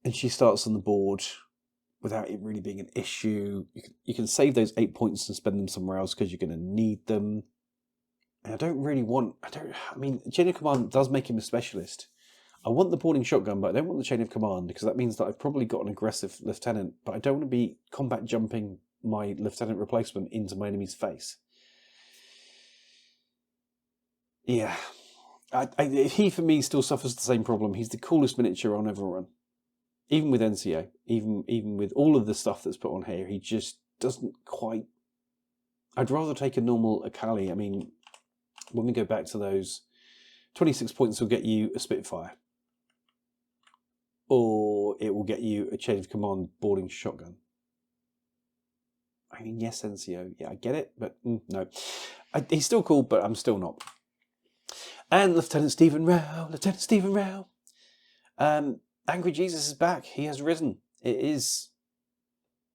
And she starts on the board without it really being an issue. You can save those 8 points and spend them somewhere else because you're going to need them. And I mean, chain of command does make him a specialist. I want the boarding shotgun, but I don't want the chain of command because that means that I've probably got an aggressive lieutenant, but I don't want to be combat jumping my lieutenant replacement into my enemy's face. Yeah. He, for me, still suffers the same problem. He's the coolest miniature on everyone. even with NCO, even with all of the stuff that's put on here, he just doesn't quite. I'd rather take a normal Akali. I mean, when we go back to those, 26 points will get you a Spitfire, or it will get you a chain of command boarding shotgun. I mean, yes, NCO, yeah, I get it, but no. He's still cool, but I'm still not. And Lieutenant Stephen Rao, Lieutenant Stephen Rao. Angry Jesus is back. He has risen. It is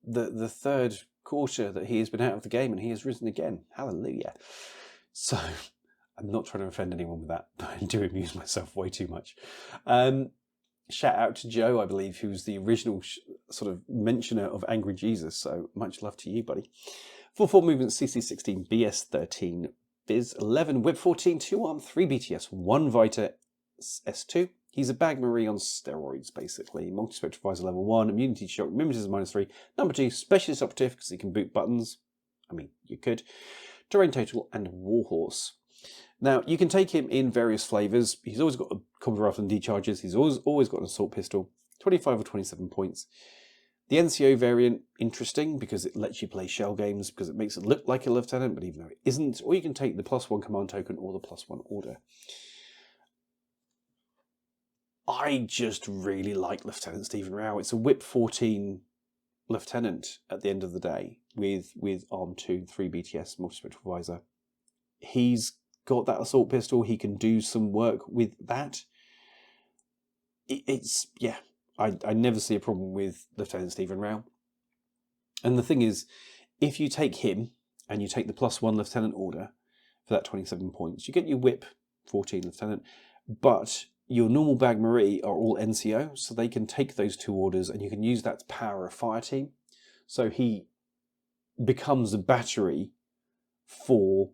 the third quarter that he has been out of the game, and he has risen again. Hallelujah. So, I'm not trying to offend anyone with that, but I do amuse myself way too much. Shout out to Joe, I believe, who's the original sort of mentioner of Angry Jesus. So much love to you, buddy. 4-4 movement, CC16, BS13, Biz 11, Whip 14, 2 arm, 3 BTS, 1 Vita, S2. He's a Bag Marie on steroids, basically. Multi-spectral visor level 1, immunity shock, mimetism -3. Number 2, specialist operative, because he can boot buttons. I mean, you could. Terrain total, and Warhorse. Now, you can take him in various flavours. He's always got a combat rifle and decharges. He's always got an assault pistol. 25 or 27 points. The NCO variant, interesting, because it lets you play shell games, because it makes it look like a lieutenant, but even though it isn't. Or you can take the +1 command token or the +1 order. I just really like Lieutenant Stephen Rao. It's a Whip 14 lieutenant at the end of the day, with Arm 2, 3 BTS, multi-spectral visor. He's got that assault pistol. He can do some work with that. I never see a problem with Lieutenant Stephen Rao. And the thing is, if you take him and you take the +1 lieutenant order for that 27 points, you get your Whip 14 lieutenant, but your normal Bag Marie are all NCO, so they can take those 2 orders and you can use that to power a fire team. So he becomes a battery for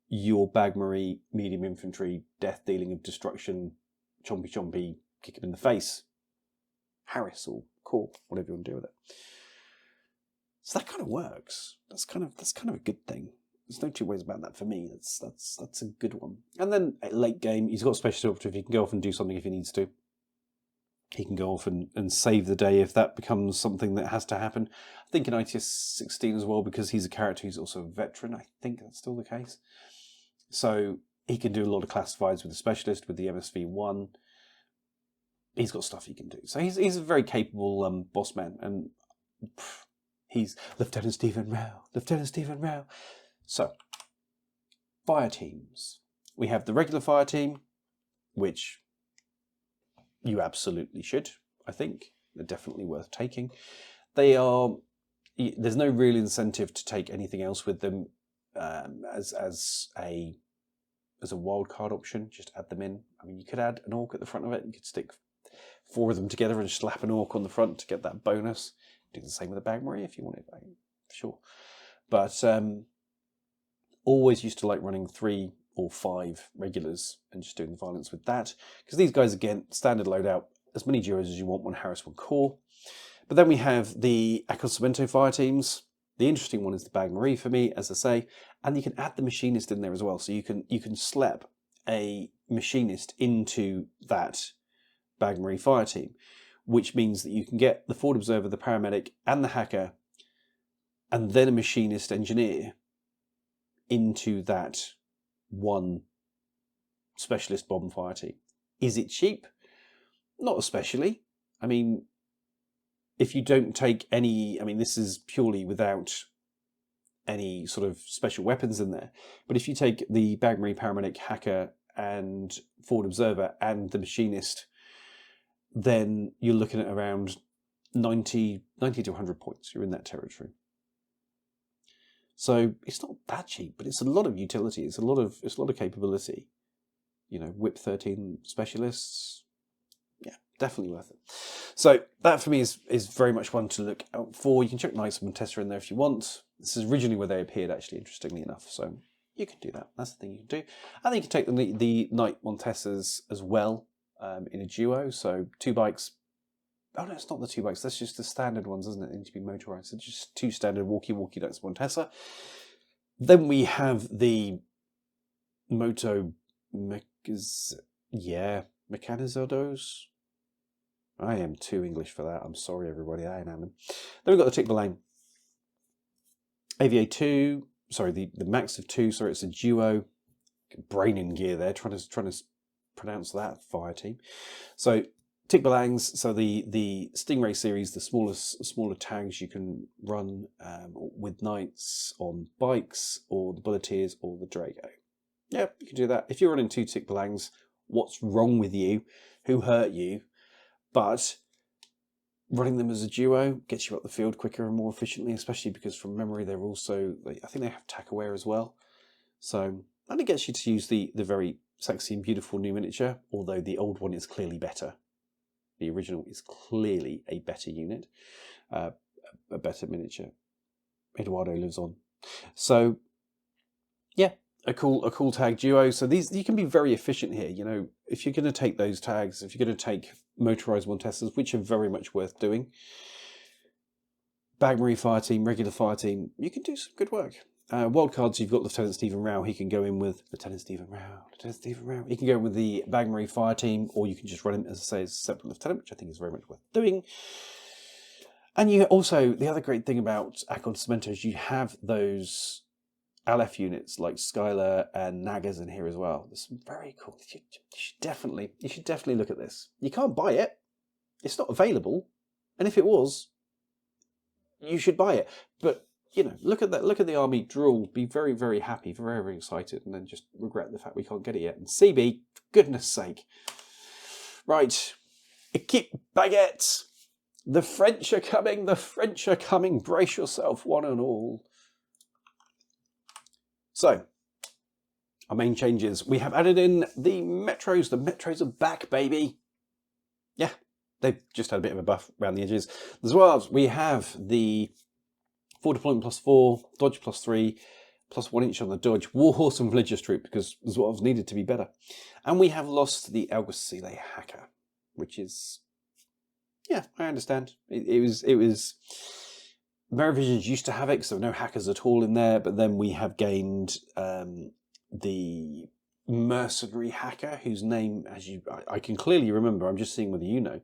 your Bag Marie, medium infantry, death dealing of destruction, chompy, kick him in the face, Harris or Core, whatever you want to do with it. So that kind of works. That's kind of a good thing. There's no two ways about that for me. That's a good one. And then at late game, he's got a special operative. He can go off and do something if he needs to. He can go off and save the day if that becomes something that has to happen. I think in ITS 16 as well, because he's a character who's also a veteran. I think that's still the case. So he can do a lot of classifieds with the specialist, with the MSV1. He's got stuff he can do. So he's a very capable boss man. And he's Lieutenant Stephen Rao. Lieutenant Stephen Rao. So, fire teams. We have the regular fire team, which you absolutely should, I think. They're definitely worth taking. There's no real incentive to take anything else with them as a wild card option. Just add them in. I mean, you could add an orc at the front of it. You could stick 4 of them together and slap an orc on the front to get that bonus. Do the same with a Bag Marie if you wanted, sure. But always used to like running 3 or 5 regulars and just doing the violence with that. Because these guys, again, standard loadout, as many duos as you want, 1 Harris, 1 Core. But then we have the Acontecimento fire teams. The interesting one is the Bag Marie for me, as I say. And you can add the machinist in there as well. So you can slap a machinist into that Bag Marie fire team, which means that you can get the forward observer, the paramedic, and the hacker, and then a machinist engineer into that 1 specialist bomb fire team. Is it cheap? Not especially. I mean, if you don't take any, this is purely without any sort of special weapons in there, but if you take the Bag Marie, paramedic, hacker, and forward observer, and the machinist, then you're looking at around 90 to 100 points. You're in that territory. So it's not that cheap, but it's a lot of utility. It's a lot of capability. Whip 13 specialists. Yeah, definitely worth it. So that for me is very much one to look out for. You can check Knights of Montessa in there if you want. This is originally where they appeared, actually, interestingly enough. So you can do that. That's the thing you can do. And then you can take the Knight Montessas as well in a duo. So 2 bikes. Oh no, it's not the 2 bikes. That's just the standard ones, isn't it? They need to be motorized. So just 2 standard walkie-walkie Knights of Montessa. Then we have the Mechanizados. I am too English for that. I'm sorry, everybody. I am. Then we've got the Tick Balane. AVA 2, sorry, the max of 2, sorry, it's a duo. Brain in gear there, trying to pronounce that, fire team. So Tick Balangs, so the Stingray series, the smaller tags you can run with knights on bikes, or the Bulleteers, or the Drago. Yeah, you can do that. If you're running 2 Tick Balangs, what's wrong with you? Who hurt you? But running them as a duo gets you up the field quicker and more efficiently, especially because from memory they're also, I think they have tack aware as well. So, and it gets you to use the very sexy and beautiful new miniature, although the old one is clearly better. The original is clearly a better unit, a better miniature. Eduardo lives on. So, yeah, a cool tag duo. So these, you can be very efficient here. You know, if you're going to take those tags, if you're going to take motorized Montesas, which are very much worth doing, Bagmarine fire team, regular fire team, you can do some good work. Wildcards, you've got Lieutenant Stephen Rao. He can go in with Lieutenant Stephen Rao. He can go in with the Bagmarine fire team, or you can just run him, as I say, as a separate lieutenant, which I think is very much worth doing. And you also, the other great thing about Acontecimento is you have those LF units like Skylar and Nagas in here as well. This is very cool. You should definitely look at this. You can't buy it. It's not available. And if it was, you should buy it. But you know, look at that. Look at the army drool. Be very, very happy, very, very excited, and then just regret the fact we can't get it yet. And CB, for goodness sake. Right, équipe baguette. The French are coming. The French are coming. Brace yourself, one and all. So, our main changes. We have added in the Metros. The Metros are back, baby. Yeah, they've just had a bit of a buff around the edges. As well as we have the 4 deployment +4, dodge +3, +1 inch on the dodge, Warhorse and Religious Troop, because it's what was needed to be better. And we have lost the Alguacile Hacker, which is, yeah, I understand. It was Meravisions used to have it, so no hackers at all in there, but then we have gained the Mercenary Hacker, whose name, as I can clearly remember, I'm just seeing whether you know.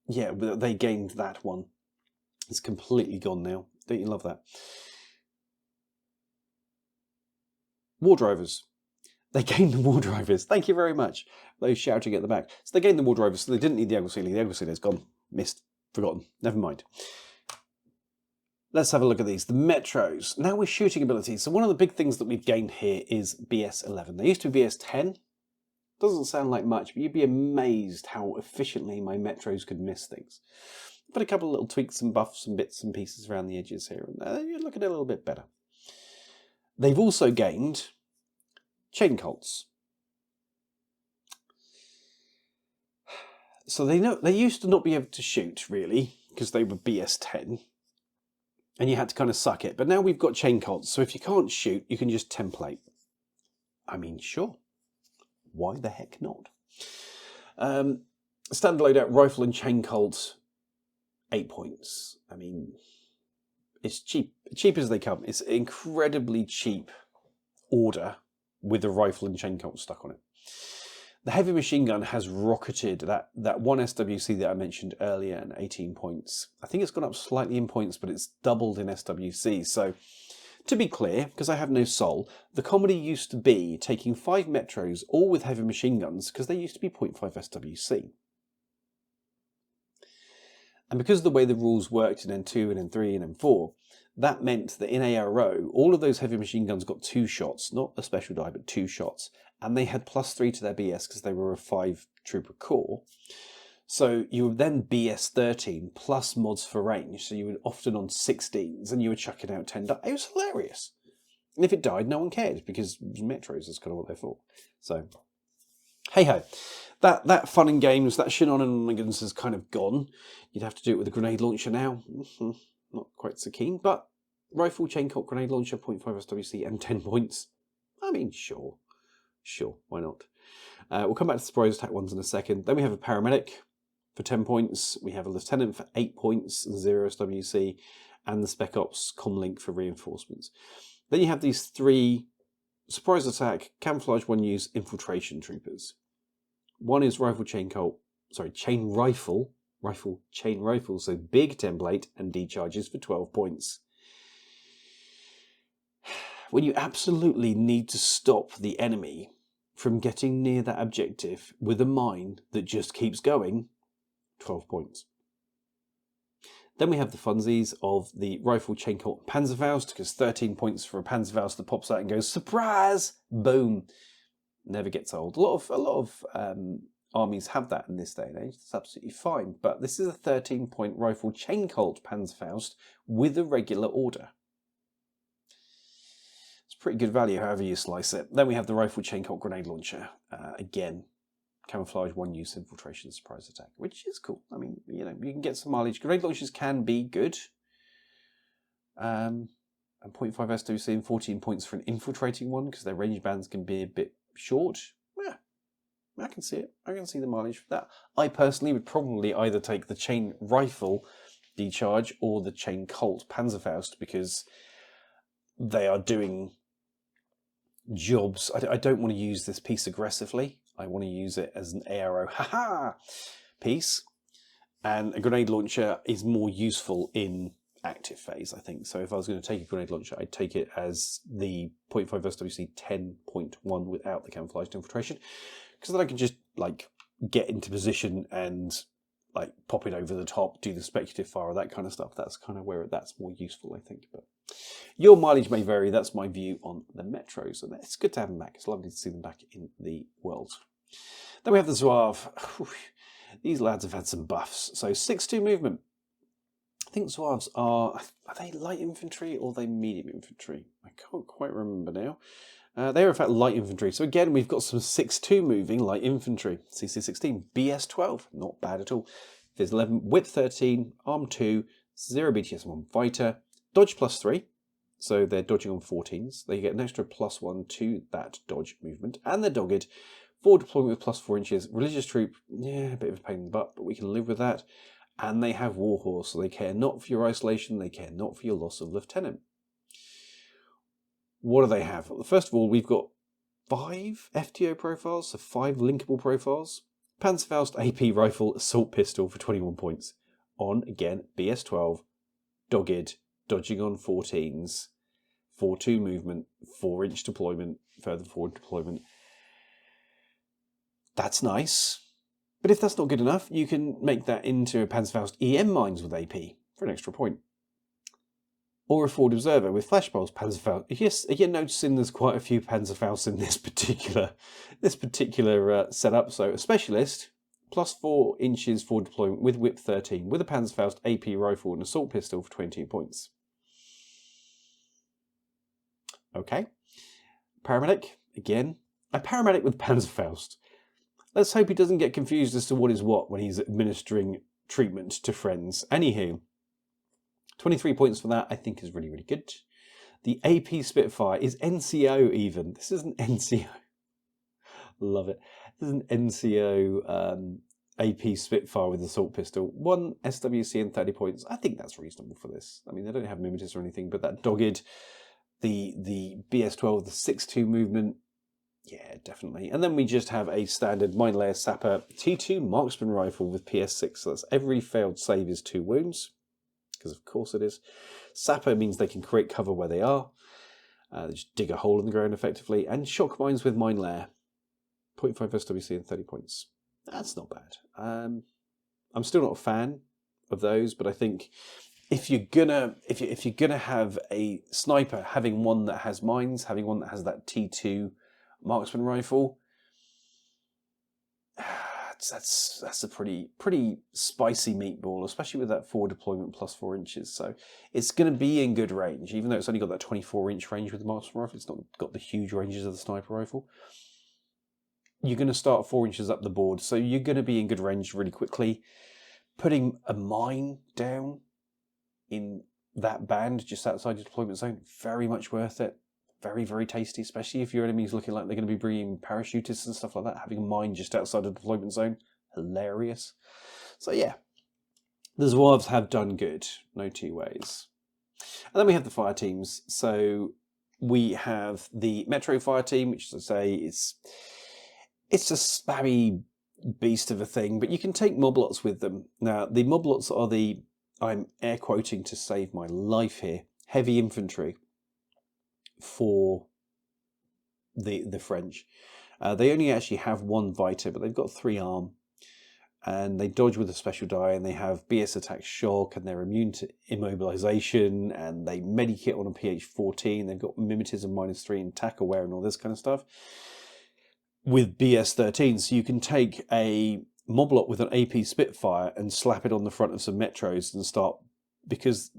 Yeah, but they gained that one. It's completely gone now. Don't you love that? War Drivers. They gained the War Drivers. Thank you very much. Those shouting at the back. So they gained the War Drivers, so they didn't need the Alguacile. The Alguacile is gone. Missed. Forgotten. Never mind. Let's have a look at these. The Metros. Now we're shooting abilities. So one of the big things that we've gained here is BS11. They used to be BS10. Doesn't sound like much, but you'd be amazed how efficiently my Metros could miss things. Put a couple of little tweaks and buffs and bits and pieces around the edges here, and you're looking at it a little bit better. They've also gained chain colts. So they used to not be able to shoot, really, because they were BS10, and you had to kind of suck it. But now we've got chain colts, so if you can't shoot, you can just template. I mean, sure. Why the heck not? Standard loadout rifle and chain colt, 8 points. I mean, it's cheap as they come. It's incredibly cheap order with the rifle and chain colt stuck on it. The heavy machine gun has rocketed. That one SWC that I mentioned earlier, and 18 points. I think it's gone up slightly in points, but it's doubled in SWC. So, to be clear, because I have no soul, the comedy used to be taking 5 Metros, all with heavy machine guns, because they used to be 0.5 SWC. And because of the way the rules worked in N2 and N3 and N4, that meant that in ARO, all of those heavy machine guns got 2 shots, not a special die, but 2 shots. And they had +3 to their BS because they were a 5 trooper core. So you were then BS 13 plus mods for range. So you were often on 16s and you were chucking out 10. It was hilarious. And if it died, no one cared because Metros is kind of what they're for. So, hey ho. That fun and games, that shenanigans has kind of gone. You'd have to do it with a grenade launcher now. Not quite so keen, but rifle, chain colt, grenade launcher, 0.5 SWC and 10 points. I mean, sure, why not? We'll come back to the surprise attack ones in a second. Then we have a paramedic for 10 points. We have a lieutenant for 8 points, 0 SWC, and the Spec Ops Comlink for reinforcements. Then you have these 3 surprise attack, camouflage 1 use, infiltration troopers. One is chain rifle, chain rifle, so big template and decharges for 12 points. When you absolutely need to stop the enemy from getting near that objective with a mine that just keeps going, 12 points. Then we have the funsies of the rifle, chain colt, Panzerfaust, because 13 points for a Panzerfaust that pops out and goes, surprise, boom. Never gets old. A lot of armies have that in this day and age. That's absolutely fine. But this is a 13-point rifle, chain colt, Panzerfaust with a regular order. It's pretty good value, however you slice it. Then we have the rifle, chain colt, grenade launcher. Again, camouflage, 1 use, infiltration, surprise attack, which is cool. I mean, you know, you can get some mileage. Grenade launchers can be good. And 0.5 SWC and 14 points for an infiltrating one, because their range bands can be a bit short. Yeah, I can see it. I can see the mileage for that. I personally would probably either take the chain rifle decharge or the chain colt Panzerfaust, because they are doing jobs. I don't want to use this piece aggressively. I want to use it as an ARO piece. And a grenade launcher is more useful in active phase, I think. So if I was going to take a grenade launcher, I'd take it as the 0.5 SWC 10.1 without the camouflaged infiltration, because then I can just like get into position and like pop it over the top, do the speculative fire, that kind of stuff. That's kind of where that's more useful, I think. But your mileage may vary. That's my view on the Metros, and it's good to have them back. It's lovely to see them back in the world. Then we have the Zouave. These lads have had some buffs. So 6-2 movement. I think Zouaves are they light infantry or are they medium infantry? I can't quite remember now. They are in fact light infantry. So again, we've got some 6-2 moving light infantry. CC16, BS12, not bad at all. There's 11, whip 13, arm 2, 0 BTS 1 fighter, dodge +3. So they're dodging on 14s. They get an extra +1 to that dodge movement. And they're dogged. Forward deployment with +4 inches. Religious troop, yeah, a bit of a pain in the butt, but we can live with that. And they have Warhorse, so they care not for your isolation, they care not for your loss of lieutenant. What do they have? First of all, we've got 5 FTO profiles, so 5 linkable profiles. Panzerfaust AP rifle, assault pistol for 21 points. On, again, BS12, dogged, dodging on 14s, 4-2 movement, 4-inch deployment, further forward deployment. That's nice. But if that's not good enough, you can make that into a Panzerfaust EM mines with AP for an extra point. Or a forward observer with flash pulse Panzerfaust. Yes, you're noticing there's quite a few Panzerfausts in this particular setup. So a specialist, +4 inches forward deployment with whip 13, with a Panzerfaust AP rifle and assault pistol for 22 points. Okay. Paramedic, again. A paramedic with Panzerfaust. Let's hope he doesn't get confused as to what is what when he's administering treatment to friends. Anywho, 23 points for that, I think, is really, really good. The AP Spitfire is NCO even. This is an NCO. Love it. This is an NCO AP Spitfire with assault pistol. 1 SWC and 30 points. I think that's reasonable for this. I mean, they don't have mimeters or anything, but that dogged, the BS12, the 6-2 movement, yeah, definitely. And then we just have a standard mine layer sapper T2 marksman rifle with PS6. So that's every failed save is 2 wounds, because of course it is. Sapper means they can create cover where they are. They just dig a hole in the ground effectively. And shock mines with mine layer, 0.5 SWC and 30 points. That's not bad. I'm still not a fan of those, but I think if you're gonna have a sniper, having one that has mines, having one that has that T2 marksman rifle, that's a pretty spicy meatball, especially with that forward deployment +4 inches. So it's going to be in good range, even though it's only got that 24-inch range with the marksman rifle. It's not got the huge ranges of the sniper rifle. You're going to start 4 inches up the board, so you're going to be in good range really quickly. Putting a mine down in that band just outside your deployment zone, very much worth it. Very, very tasty, especially if your enemy's looking like they're going to be bringing parachutists and stuff like that. Having a mine just outside the deployment zone, hilarious. So yeah, the Zouaves have done good, no two ways. And then we have the fire teams. So we have the Metro Fire Team, which, as I say, it's a spammy beast of a thing, but you can take moblots with them. Now, the moblots are the, I'm air quoting to save my life here, heavy infantry for the French. They only actually have 1 Vita, but they've got 3 arm, and they dodge with a special die, and they have BS attack shock, and they're immune to immobilization, and they medikit on a PH-14. They've got mimetism -3 and attack aware and all this kind of stuff with BS-13. So you can take a moblot with an AP Spitfire and slap it on the front of some Metros and start, because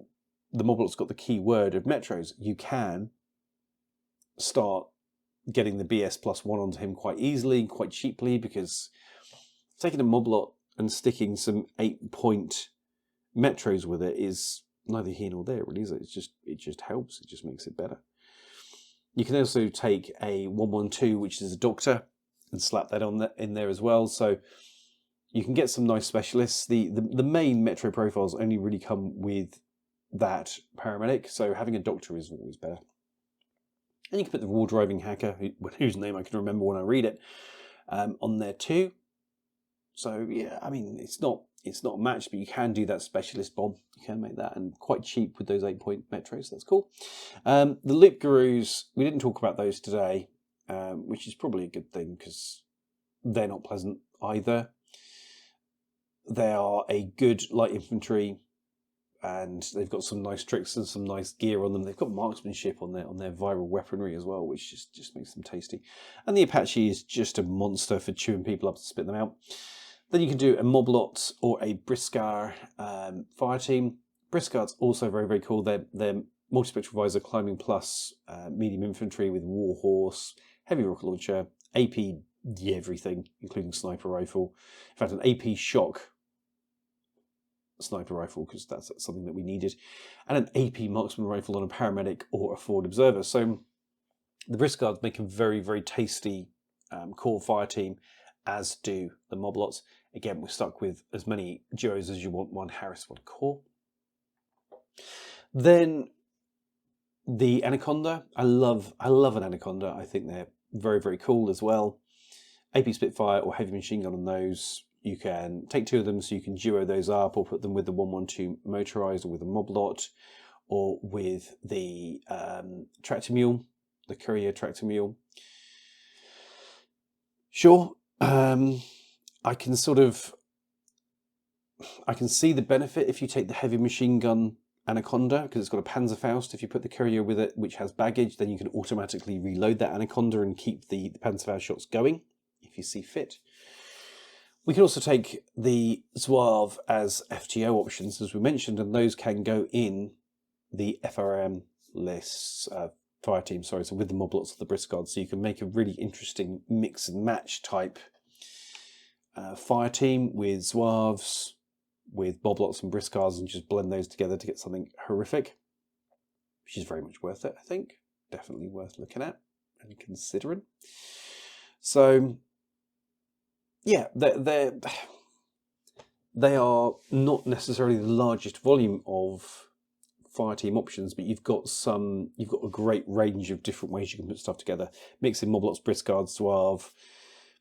the moblot's got the key word of Metros, you can start getting the BS +1 onto him quite easily, quite cheaply, because taking a moblot and sticking some 8-point Metros with it is neither here nor there, really, is it? It just helps. It just makes it better. You can also take a 112, which is a Doctor, and slap that on in there as well. So you can get some nice specialists. The main Metro profiles only really come with that paramedic, so having a Doctor is always better. And you can put the War Driving Hacker, whose name I can remember when I read it, on there too. So yeah, I mean, it's not a match, but you can do that specialist bomb. You can make that, and quite cheap with those 8-point Metros. That's cool. The Loop Gurus, we didn't talk about those today, which is probably a good thing because they're not pleasant either. They are a good light infantry, and they've got some nice tricks and some nice gear on them. They've got marksmanship on their viral weaponry as well, which just makes them tasty. And the Apache is just a monster for chewing people up to spit them out. Then you can do a Moblot or a Briscar fire team. Briscard's also very, very cool. They're multispectral visor, climbing plus, medium infantry with Warhorse, heavy rocket launcher, AP everything, including sniper rifle. In fact, an AP shock sniper rifle, because that's something that we needed, and an AP marksman rifle on a paramedic or a forward observer. So the Briscards make a very, very tasty core fire team, as do the Moblots. Again, we're stuck with as many duos as you want, 1 Harris, 1 core. Then the Anaconda. I love an Anaconda. I think they're very, very cool as well. AP Spitfire or heavy machine gun on those. You can take 2 of them, so you can duo those up, or put them with the 112 motorized, or with a Moblot, or with the tractor mule, the courier tractor mule. Sure, I can see the benefit if you take the heavy machine gun Anaconda, because it's got a Panzerfaust. If you put the courier with it, which has baggage, then you can automatically reload that Anaconda and keep the Panzerfaust shots going, if you see fit. We can also take the Zouave as FTO options, as we mentioned, and those can go in the FRM lists, fire team, sorry, so with the Moblots of the Briscards, so you can make a really interesting mix and match type fire team with Zouaves, with Moblots and Briscards, and just blend those together to get something horrific, which is very much worth it, I think. Definitely worth looking at and considering. So yeah, they are not necessarily the largest volume of fire team options, but you've got a great range of different ways you can put stuff together. Mixing Moblots, Briscards, Zouave,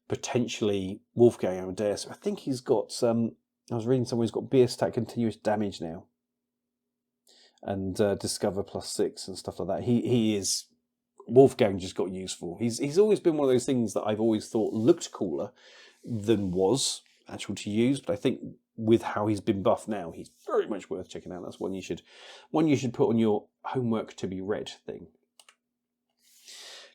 potentially Wolfgang Amadeus. I think he's got I was reading somewhere he's got BS attack continuous damage now, and Discover +6 and stuff like that. He is, Wolfgang just got useful. He's always been one of those things that I've always thought looked cooler than was actual to use, but I think with how he's been buffed now, he's very much worth checking out. That's one you should put on your homework to be read thing.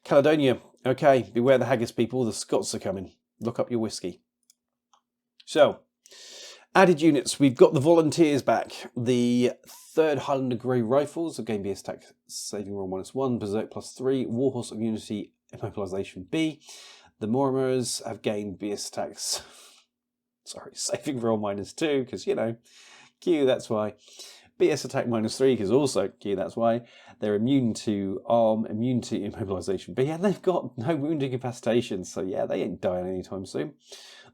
Caledonia. Okay, beware the haggis, people. The Scots are coming. Look up your whiskey. So, added units. We've got the Volunteers back. The 3rd Highlander Grey Rifles have gained BS attack saving roll -1, Berserk +3, Warhorse immunity, immobilization B. The Morimers have gained BS attacks, sorry, saving roll -2, because, you know, Q, that's why. BS attack -3, because also Q, that's why. They're immune to arm, immune to immobilization B, and they've got no wounding incapacitation, so yeah, they ain't dying anytime soon.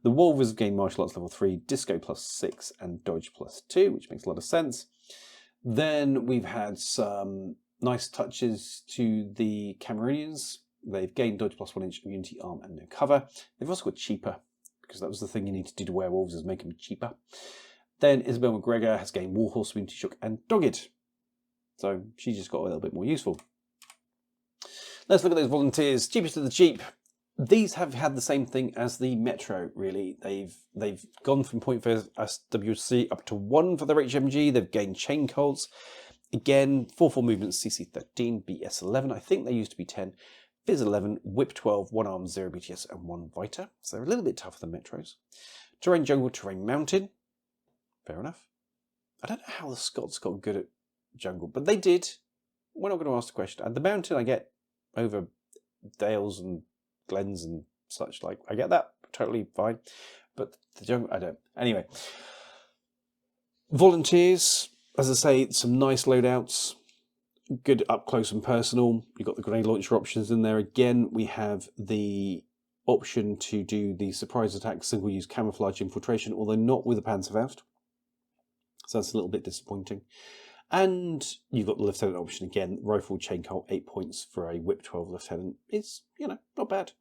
The Wolvers have gained martial arts level 3, disco +6, and dodge +2, which makes a lot of sense. Then we've had some Nice touches to the Cameroonians. They've gained dodge plus 1 inch immunity, arm, and no cover. They've also got cheaper, because that was the thing you need to do to werewolves, is make them cheaper. Then Isabel McGregor has gained Warhorse, immunity, shock, and dogged. So she just got a little bit more useful. Let's look at those volunteers. Cheapest of the cheap. These have had the same thing as the Metro, really. They've gone from 0.5 SWC up to 1 for their HMG. They've gained chain colts. Again, 4/4 movements, CC 13, BS 11. I think they used to be 10. Fizz 11, Whip 12, 1 arm, 0 BTS, and 1 Vita. So they're a little bit tougher than Metros. Terrain jungle, terrain mountain. Fair enough. I don't know how the Scots got good at jungle, but they did. We're not going to ask the question. And the mountain I get over dales and glens and such like. I get that. Totally fine. But the jungle, I don't. Anyway. Volunteers, as I say, some nice loadouts. Good up close and personal. You've got the grenade launcher options in there. Again, we have the option to do the surprise attack, single use camouflage infiltration, although not with the Panzerfaust. So that's a little bit disappointing. And you've got the lieutenant option again. Rifle chain colt, 8 points for a Whip 12 lieutenant. It's, you know, not bad.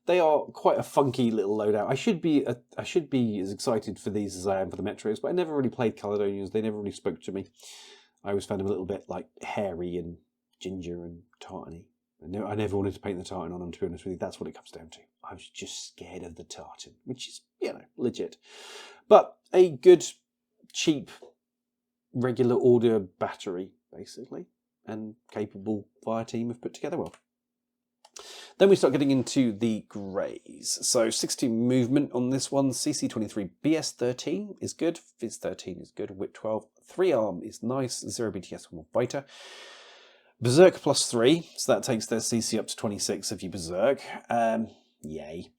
They are quite a funky little loadout. I should be as excited for these as I am for the Metros, but I never really played Caledonians. They never really spoke to me. I always found them a little bit like hairy and ginger and tartany. I never wanted to paint the tartan on them, to be honest with you. That's what it comes down to. I was just scared of the tartan, which is, you know, legit. But a good, cheap, regular order battery, basically, and capable fire team have put together well. Then we start getting into the greys. So 60 movement on this one. CC 23, BS 13 is good. Fizz 13 is good. Whip 12, 3 arm is nice. 0 BTS, 1 Vita. Berserk plus 3, so that takes their CC up to 26 if you Berserk. Yay.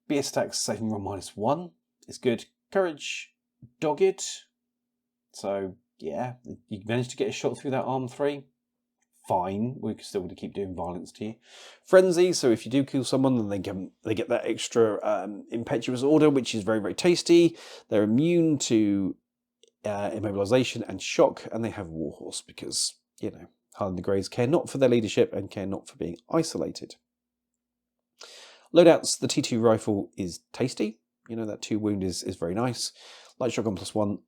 BS attacks saving roll minus 1 is good. Courage, dogged. So yeah, you managed to get a shot through that arm 3. Fine, we can still keep doing violence to you. Frenzy, so if you do kill someone, then they get that extra impetuous order, which is very, very tasty. They're immune to immobilization and shock, and they have Warhorse because, you know, Harlan the Greys care not for their leadership and care not for being isolated. Loadouts, the T2 rifle is tasty. You know, that 2 wound is very nice. Light shotgun plus 1.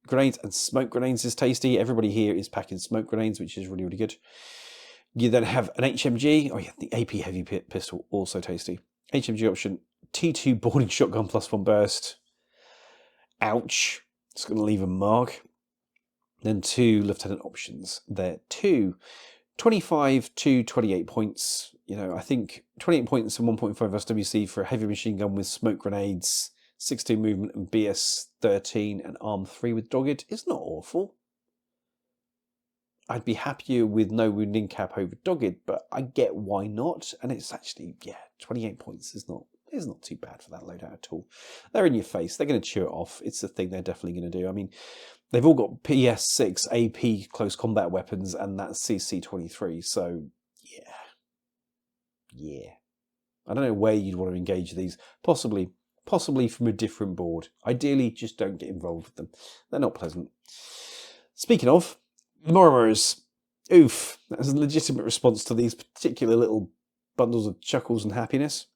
Grenades and smoke grenades is tasty. Everybody here is packing smoke grenades, which is really, really good. You then have an HMG. Oh yeah, the AP heavy pistol, also tasty. HMG option, T2 boarding shotgun plus 1 burst. Ouch. It's going to leave a mark. Then 2 lieutenant options. There, 25 to 28 points. You know, I think 28 points and 1.5 SWC for a heavy machine gun with smoke grenades. 16 movement and BS 13 and arm 3 with dogged is not awful. I'd be happier with no wounding cap over dogged, but I get why not. And it's actually, yeah, 28 points is not too bad for that loadout at all. They're in your face. They're going to chew it off. It's the thing they're definitely going to do. I mean, they've all got PS6 AP close combat weapons, and that's CC 23. So yeah. I don't know where you'd want to engage these. Possibly from a different board. Ideally, just don't get involved with them. They're not pleasant. Speaking of, Morrimers. Oof. That's a legitimate response to these particular little bundles of chuckles and happiness.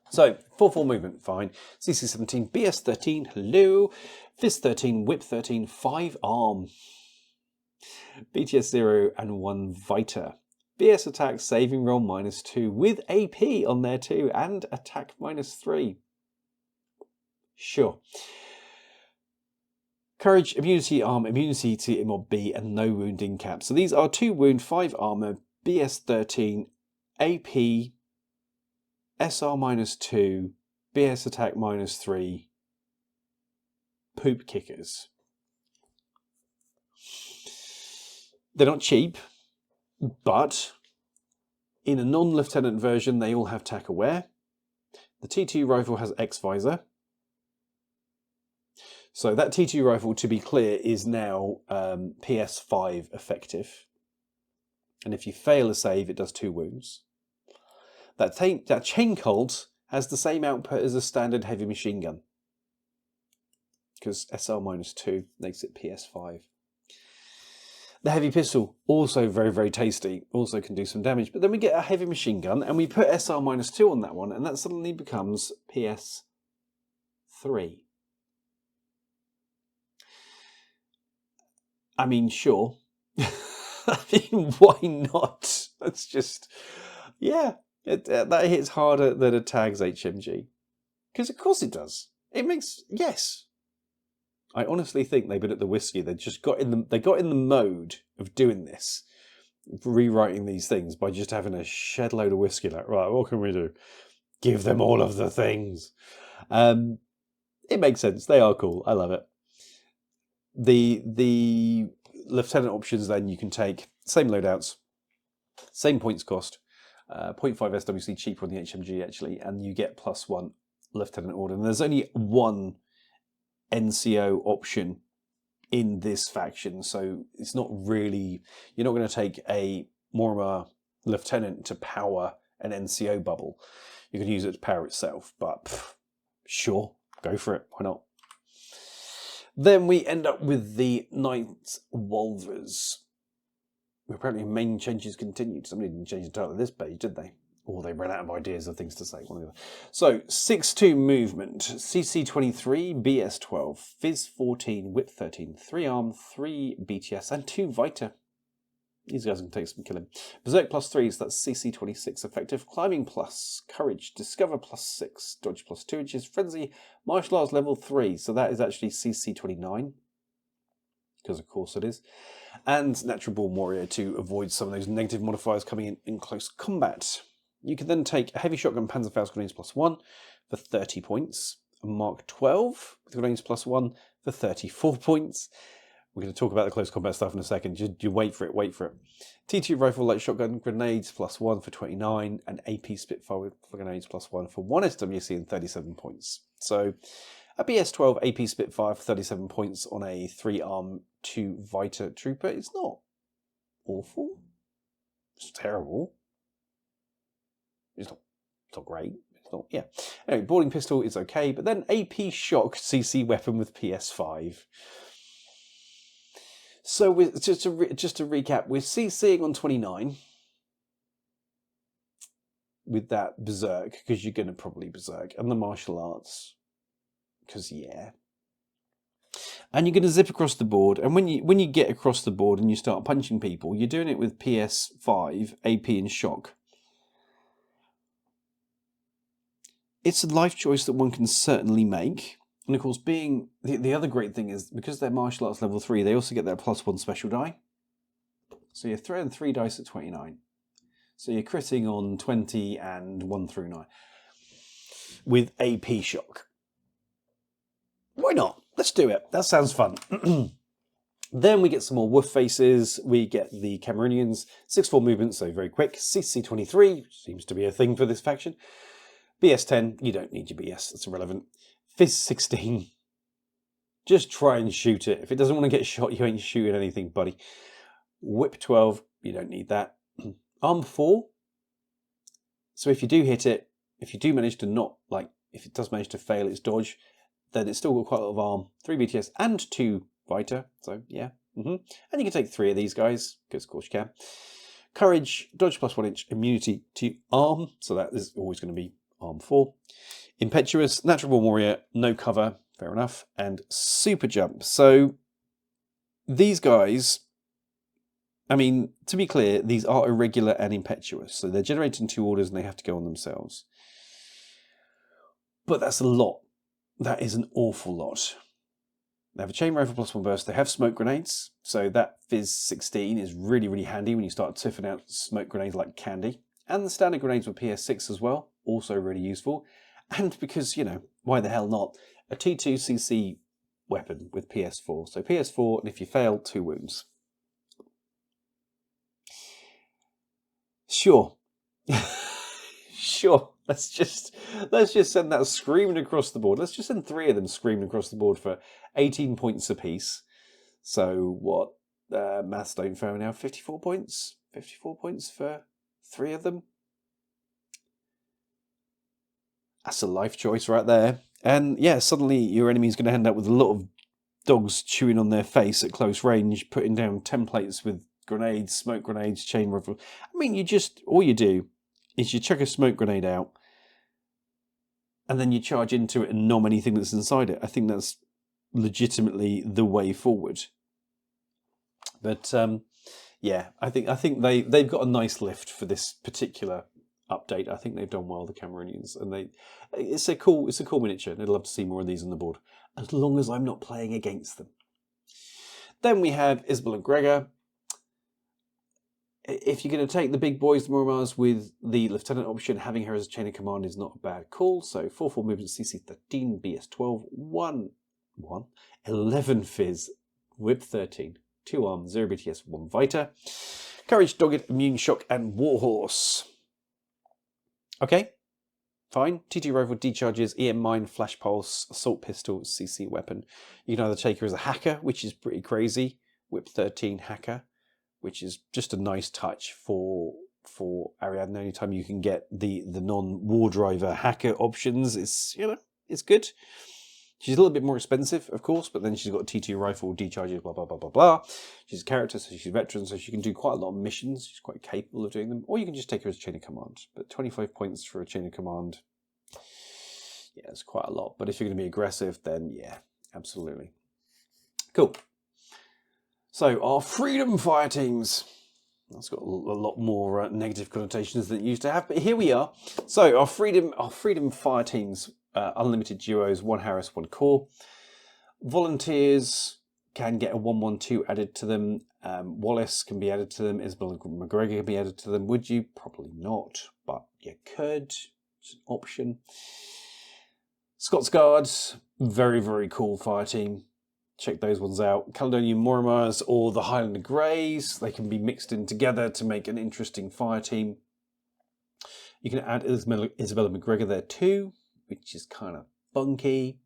So, 4/4 movement, fine. CC 17, BS 13, hello. Fizz 13, Whip 13, 5 arm. BTS 0 and 1 Vita. BS attack saving roll minus 2 with AP on there too, and attack minus 3. Sure. Courage, immunity, arm, immunity to Immob B, and no wounding cap. So these are 2 wound, 5 armor, BS 13, AP, SR minus 2, BS attack minus 3, poop kickers. They're not cheap. But in a non-lieutenant version, they all have tack aware. The T2 rifle has X-visor. So that T2 rifle, to be clear, is now PS5 effective. And if you fail a save, it does 2 wounds. That chain colt has the same output as a standard heavy machine gun, because SR minus 2 makes it PS5. The heavy pistol, also very, very tasty, also can do some damage. But then we get a heavy machine gun, and we put SR-2 on that one, and that suddenly becomes PS3. I mean, sure. I mean, why not? That's just, yeah, that hits harder than a Tag's HMG. Because of course it does. It makes, yes. I honestly think they've been at the whiskey. They just got in the mode of doing this, rewriting these things by just having a shed load of whiskey. Like, right, what can we do? Give them all of the things. It makes sense. They are cool. I love it. The lieutenant options, then you can take same loadouts, same points cost, 0.5 SWC cheaper on the HMG actually, and you get +1 lieutenant order. And there's only one NCO option in this faction, so it's not really, you're not going to take more of a lieutenant to power an NCO bubble. You can use it to power itself, but sure, go for it, why not? Then we end up with the Knights Walvers. Apparently main changes continued. Somebody didn't change the title of this page, did they? Or they ran out of ideas of things to say. One of the other. So, 6-2 movement, CC23, BS12, Fizz 14, Whip 13, 3 Arm, 3 BTS, and 2 Vita. These guys can take some killing. Berserk +3, so that's CC26 effective. Climbing +, Courage, Discover +6, Dodge +2 inches, Frenzy, Martial Arts level 3, so that is actually CC29. Because of course it is. And Natural Born Warrior to avoid some of those negative modifiers coming in close combat. You can then take a Heavy Shotgun Panzerfaust Grenades +1 for 30 points. A Mark 12 with Grenades +1 for 34 points. We're going to talk about the close combat stuff in a second. Just wait for it, wait for it. T2 Rifle Light Shotgun Grenades +1 for 29. And AP Spitfire with Grenades +1 for 1 SWC and 37 points. So a BS12 AP Spitfire for 37 points on a 3 Arm 2 Vita Trooper is not awful. It's terrible. It's not great. It's not, yeah. Anyway, boarding pistol is okay, but then AP Shock CC weapon with PS5. So just to recap, we're CCing on 29 with that Berserk, because you're going to probably Berserk, and the martial arts, because yeah. And you're going to zip across the board, and when you get across the board and you start punching people, you're doing it with PS5, AP and Shock. It's a life choice that one can certainly make. And of course, being the other great thing is, because they're martial arts level 3, they also get their +1 special die. So you're throwing 3 dice at 29. So you're critting on 20 and 1 through 9 with AP Shock. Why not? Let's do it. That sounds fun. Then we get some more Wolf Faces. We get the Cameroonians, 6-4 movement, so very quick. CC23 seems to be a thing for this faction. BS10, you don't need your BS, it's irrelevant. Fizz 16, just try and shoot it. If it doesn't want to get shot, you ain't shooting anything, buddy. Whip 12, you don't need that. Arm 4, so if you do hit it, if you do manage to not, like, if it does manage to fail its dodge, then it's still got quite a lot of arm. 3 BTS and 2 Vita, so yeah. And you can take 3 of these guys, because of course you can. Courage, dodge +1 inch, immunity to arm, so that is always going to be Arm 4. Impetuous, Natural Born Warrior, no cover, fair enough, and Super Jump. So these guys, I mean, to be clear, these are irregular and impetuous. So they're generated in 2 orders and they have to go on themselves. But that's a lot. That is an awful lot. They have a chain rifle +1 burst. They have smoke grenades. So that Fizz 16 is really, really handy when you start tiffing out smoke grenades like candy. And the standard grenades with PS6 as well. Also really useful. And because, you know, why the hell not? A T2CC weapon with PS4. So PS4, and if you fail, 2 wounds. Sure. Sure. Let's just send that screaming across the board. Let's just send 3 of them screaming across the board for 18 points apiece. So what? Maths don't fail now. 54 points? 54 points for 3 of them? That's a life choice right there. And yeah, suddenly your enemy is going to end up with a lot of dogs chewing on their face at close range, putting down templates with grenades, smoke grenades, chain rifle. I mean, all you do is you chuck a smoke grenade out and then you charge into it and nom anything that's inside it. I think that's legitimately the way forward. But yeah, I think they've got a nice lift for this particular update. I think they've done well, the Cameroonians, and it's a cool miniature. I'd love to see more of these on the board, as long as I'm not playing against them. Then we have Isabel and Gregor. If you're going to take the big boys, the Muramars, with the lieutenant option, having her as a chain of command is not a bad call. So 4/4 movement, CC 13, BS 12, 11 Fizz, Whip 13, 2 arm, 0 BTS, 1 Vita, Courage, Dogged, Immune Shock, and Warhorse. Okay, fine. TT rifle, decharges, EM mine, flash pulse, assault pistol, CC weapon. You can either take her as a hacker, which is pretty crazy, Whip 13 hacker, which is just a nice touch for Ariadne. Any time you can get the non-war driver hacker options, it's good. She's a little bit more expensive, of course, but then she's got a T2 rifle, decharges, blah, blah, blah, blah, blah. She's a character, so she's a veteran, so she can do quite a lot of missions. She's quite capable of doing them. Or you can just take her as a chain of command. But 25 points for a chain of command, yeah, it's quite a lot. But if you're going to be aggressive, then yeah, absolutely. Cool. So our freedom fire teams. That's got a lot more negative connotations than it used to have, but here we are. So our freedom fire teams. Unlimited duos, 1 Harris, 1 core. Volunteers can get a 1/1/2 added to them. Wallace can be added to them. Isabel and McGregor can be added to them. Would you? Probably not, but you could. It's an option. Scots Guards, very, very cool fire team. Check those ones out. Caledonian Muramars or the Highlander Greys. They can be mixed in together to make an interesting fire team. You can add Isabella McGregor there too, which is kind of funky.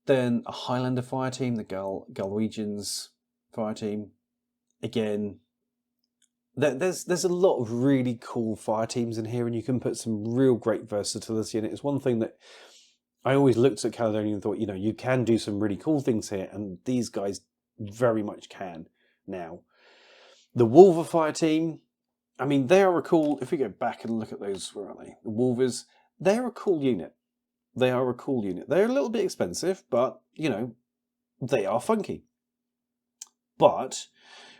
Then a Highlander fire team, the Galwegians fire team. Again, there's a lot of really cool fire teams in here, and you can put some real great versatility in it. It's one thing that I always looked at Caledonian and thought, you can do some really cool things here, and these guys very much can now. The Wolver fire team, I mean, they are a cool, if we go back and look at those, where are they? The Wolvers. They're a cool unit. They are a cool unit. They're a little bit expensive, but, they are funky. But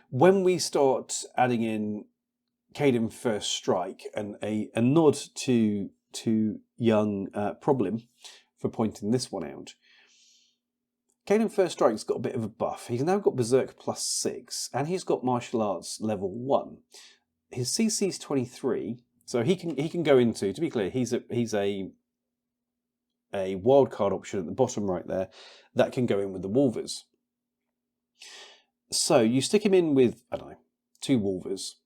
when we start adding in Caden First Strike and a nod to young Problem for pointing this one out, Caden First Strike's got a bit of a buff. He's now got Berserk +6, and he's got Martial Arts level 1. His CC's 23. So he can go into, to be clear, he's a wild card option at the bottom right there that can go in with the Wolvers. So you stick him in with, I don't know, 2 Wolvers,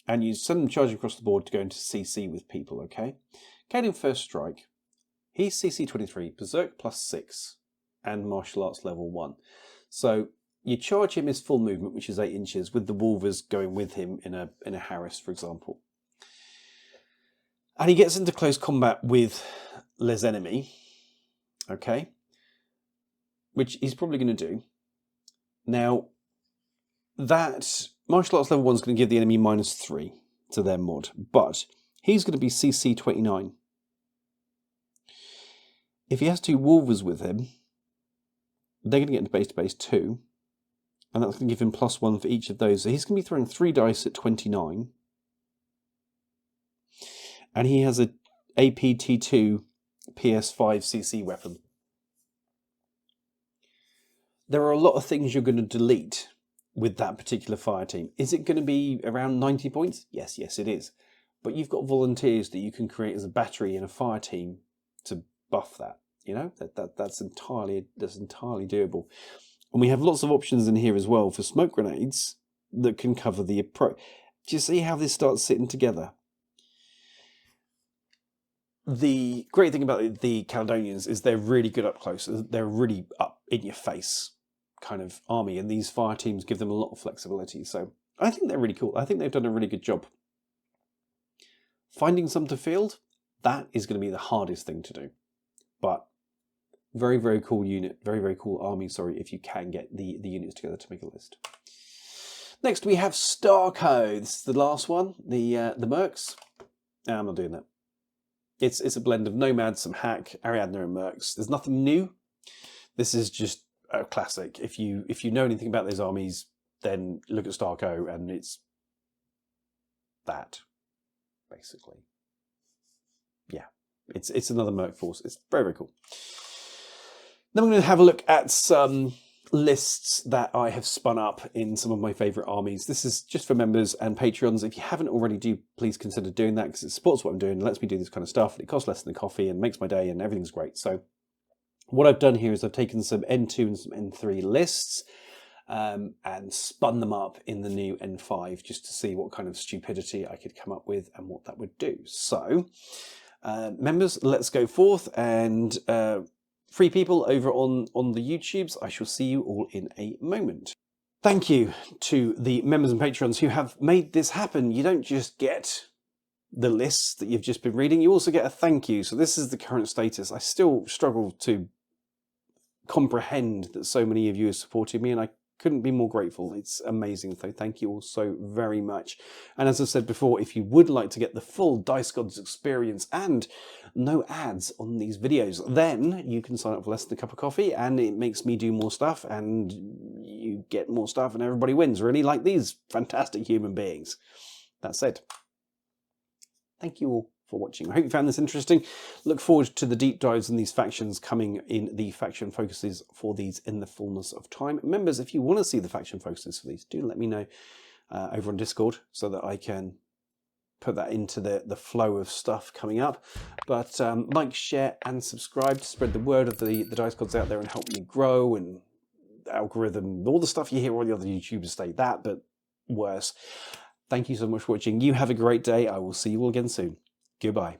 and you send them charging across the board to go into CC with people, okay? Caden First Strike, he's CC 23, Berserk +6, and Martial Arts level 1. So you charge him his full movement, which is 8 inches, with the Wolvers going with him in a Harris, for example. And he gets into close combat with Les Ennemis, okay, which he's probably going to do. Now, that Martial Arts level 1 is going to give the enemy -3 to their mod, but he's going to be CC 29. If he has 2 Wolvers with him, they're going to get into base-to-base 2, and that's going to give him +1 for each of those. So he's going to be throwing 3 dice at 29. And he has a APT2 PS5 CC weapon. There are a lot of things you're going to delete with that particular fire team. Is it going to be around 90 points? Yes, it is. But you've got volunteers that you can create as a battery in a fire team to buff that. That's entirely doable. And we have lots of options in here as well for smoke grenades that can cover the approach. Do you see how this starts sitting together? The great thing about the Caledonians is they're really good up close. They're really up in your face kind of army, and these fire teams give them a lot of flexibility. So I think they're really cool. I think they've done a really good job. Finding some to field, that is going to be the hardest thing to do. But Very, very cool unit. Very, very cool army, sorry, if you can get the units together to make a list. Next, we have StarCo. This is the last one, the Mercs. No, I'm not doing that. It's a blend of Nomads, some Hack, Ariadne, and Mercs. There's nothing new. This is just a classic. If you know anything about those armies, then look at StarCo, and it's that, basically. Yeah, it's another Merc force. It's very, very cool. Then we're going to have a look at some lists that I have spun up in some of my favourite armies. This is just for members and Patreons. If you haven't already, do please consider doing that, because it supports what I'm doing, lets me do this kind of stuff. It costs less than a coffee and makes my day, and everything's great. So what I've done here is I've taken some N2 and some N3 lists and spun them up in the new N5 just to see what kind of stupidity I could come up with and what that would do. So members, let's go forth, and free people over on the YouTubes, I shall see you all in a moment. Thank you to the members and patrons who have made this happen. You don't just get the lists that you've just been reading, you also get a thank you. So this is the current status. I still struggle to comprehend that so many of you have supported me, and I couldn't be more grateful. It's amazing. So thank you all so very much. And as I've said before, if you would like to get the full Dice Gods experience and no ads on these videos, then you can sign up for less than a cup of coffee, and it makes me do more stuff, and you get more stuff, and everybody wins, really, like these fantastic human beings. That said, thank you all for watching. I hope you found this interesting. Look forward to the deep dives in these factions coming in the faction focuses for these in the fullness of time. Members, if you want to see the faction focuses for these, do let me know over on Discord so that I can put that into the flow of stuff coming up. But like, share and subscribe to spread the word of the Dice Gods out there and help me grow, and algorithm, all the stuff you hear all the other YouTubers say, that, but worse. Thank you so much for watching. You have a great day. I will see you all again soon. Goodbye.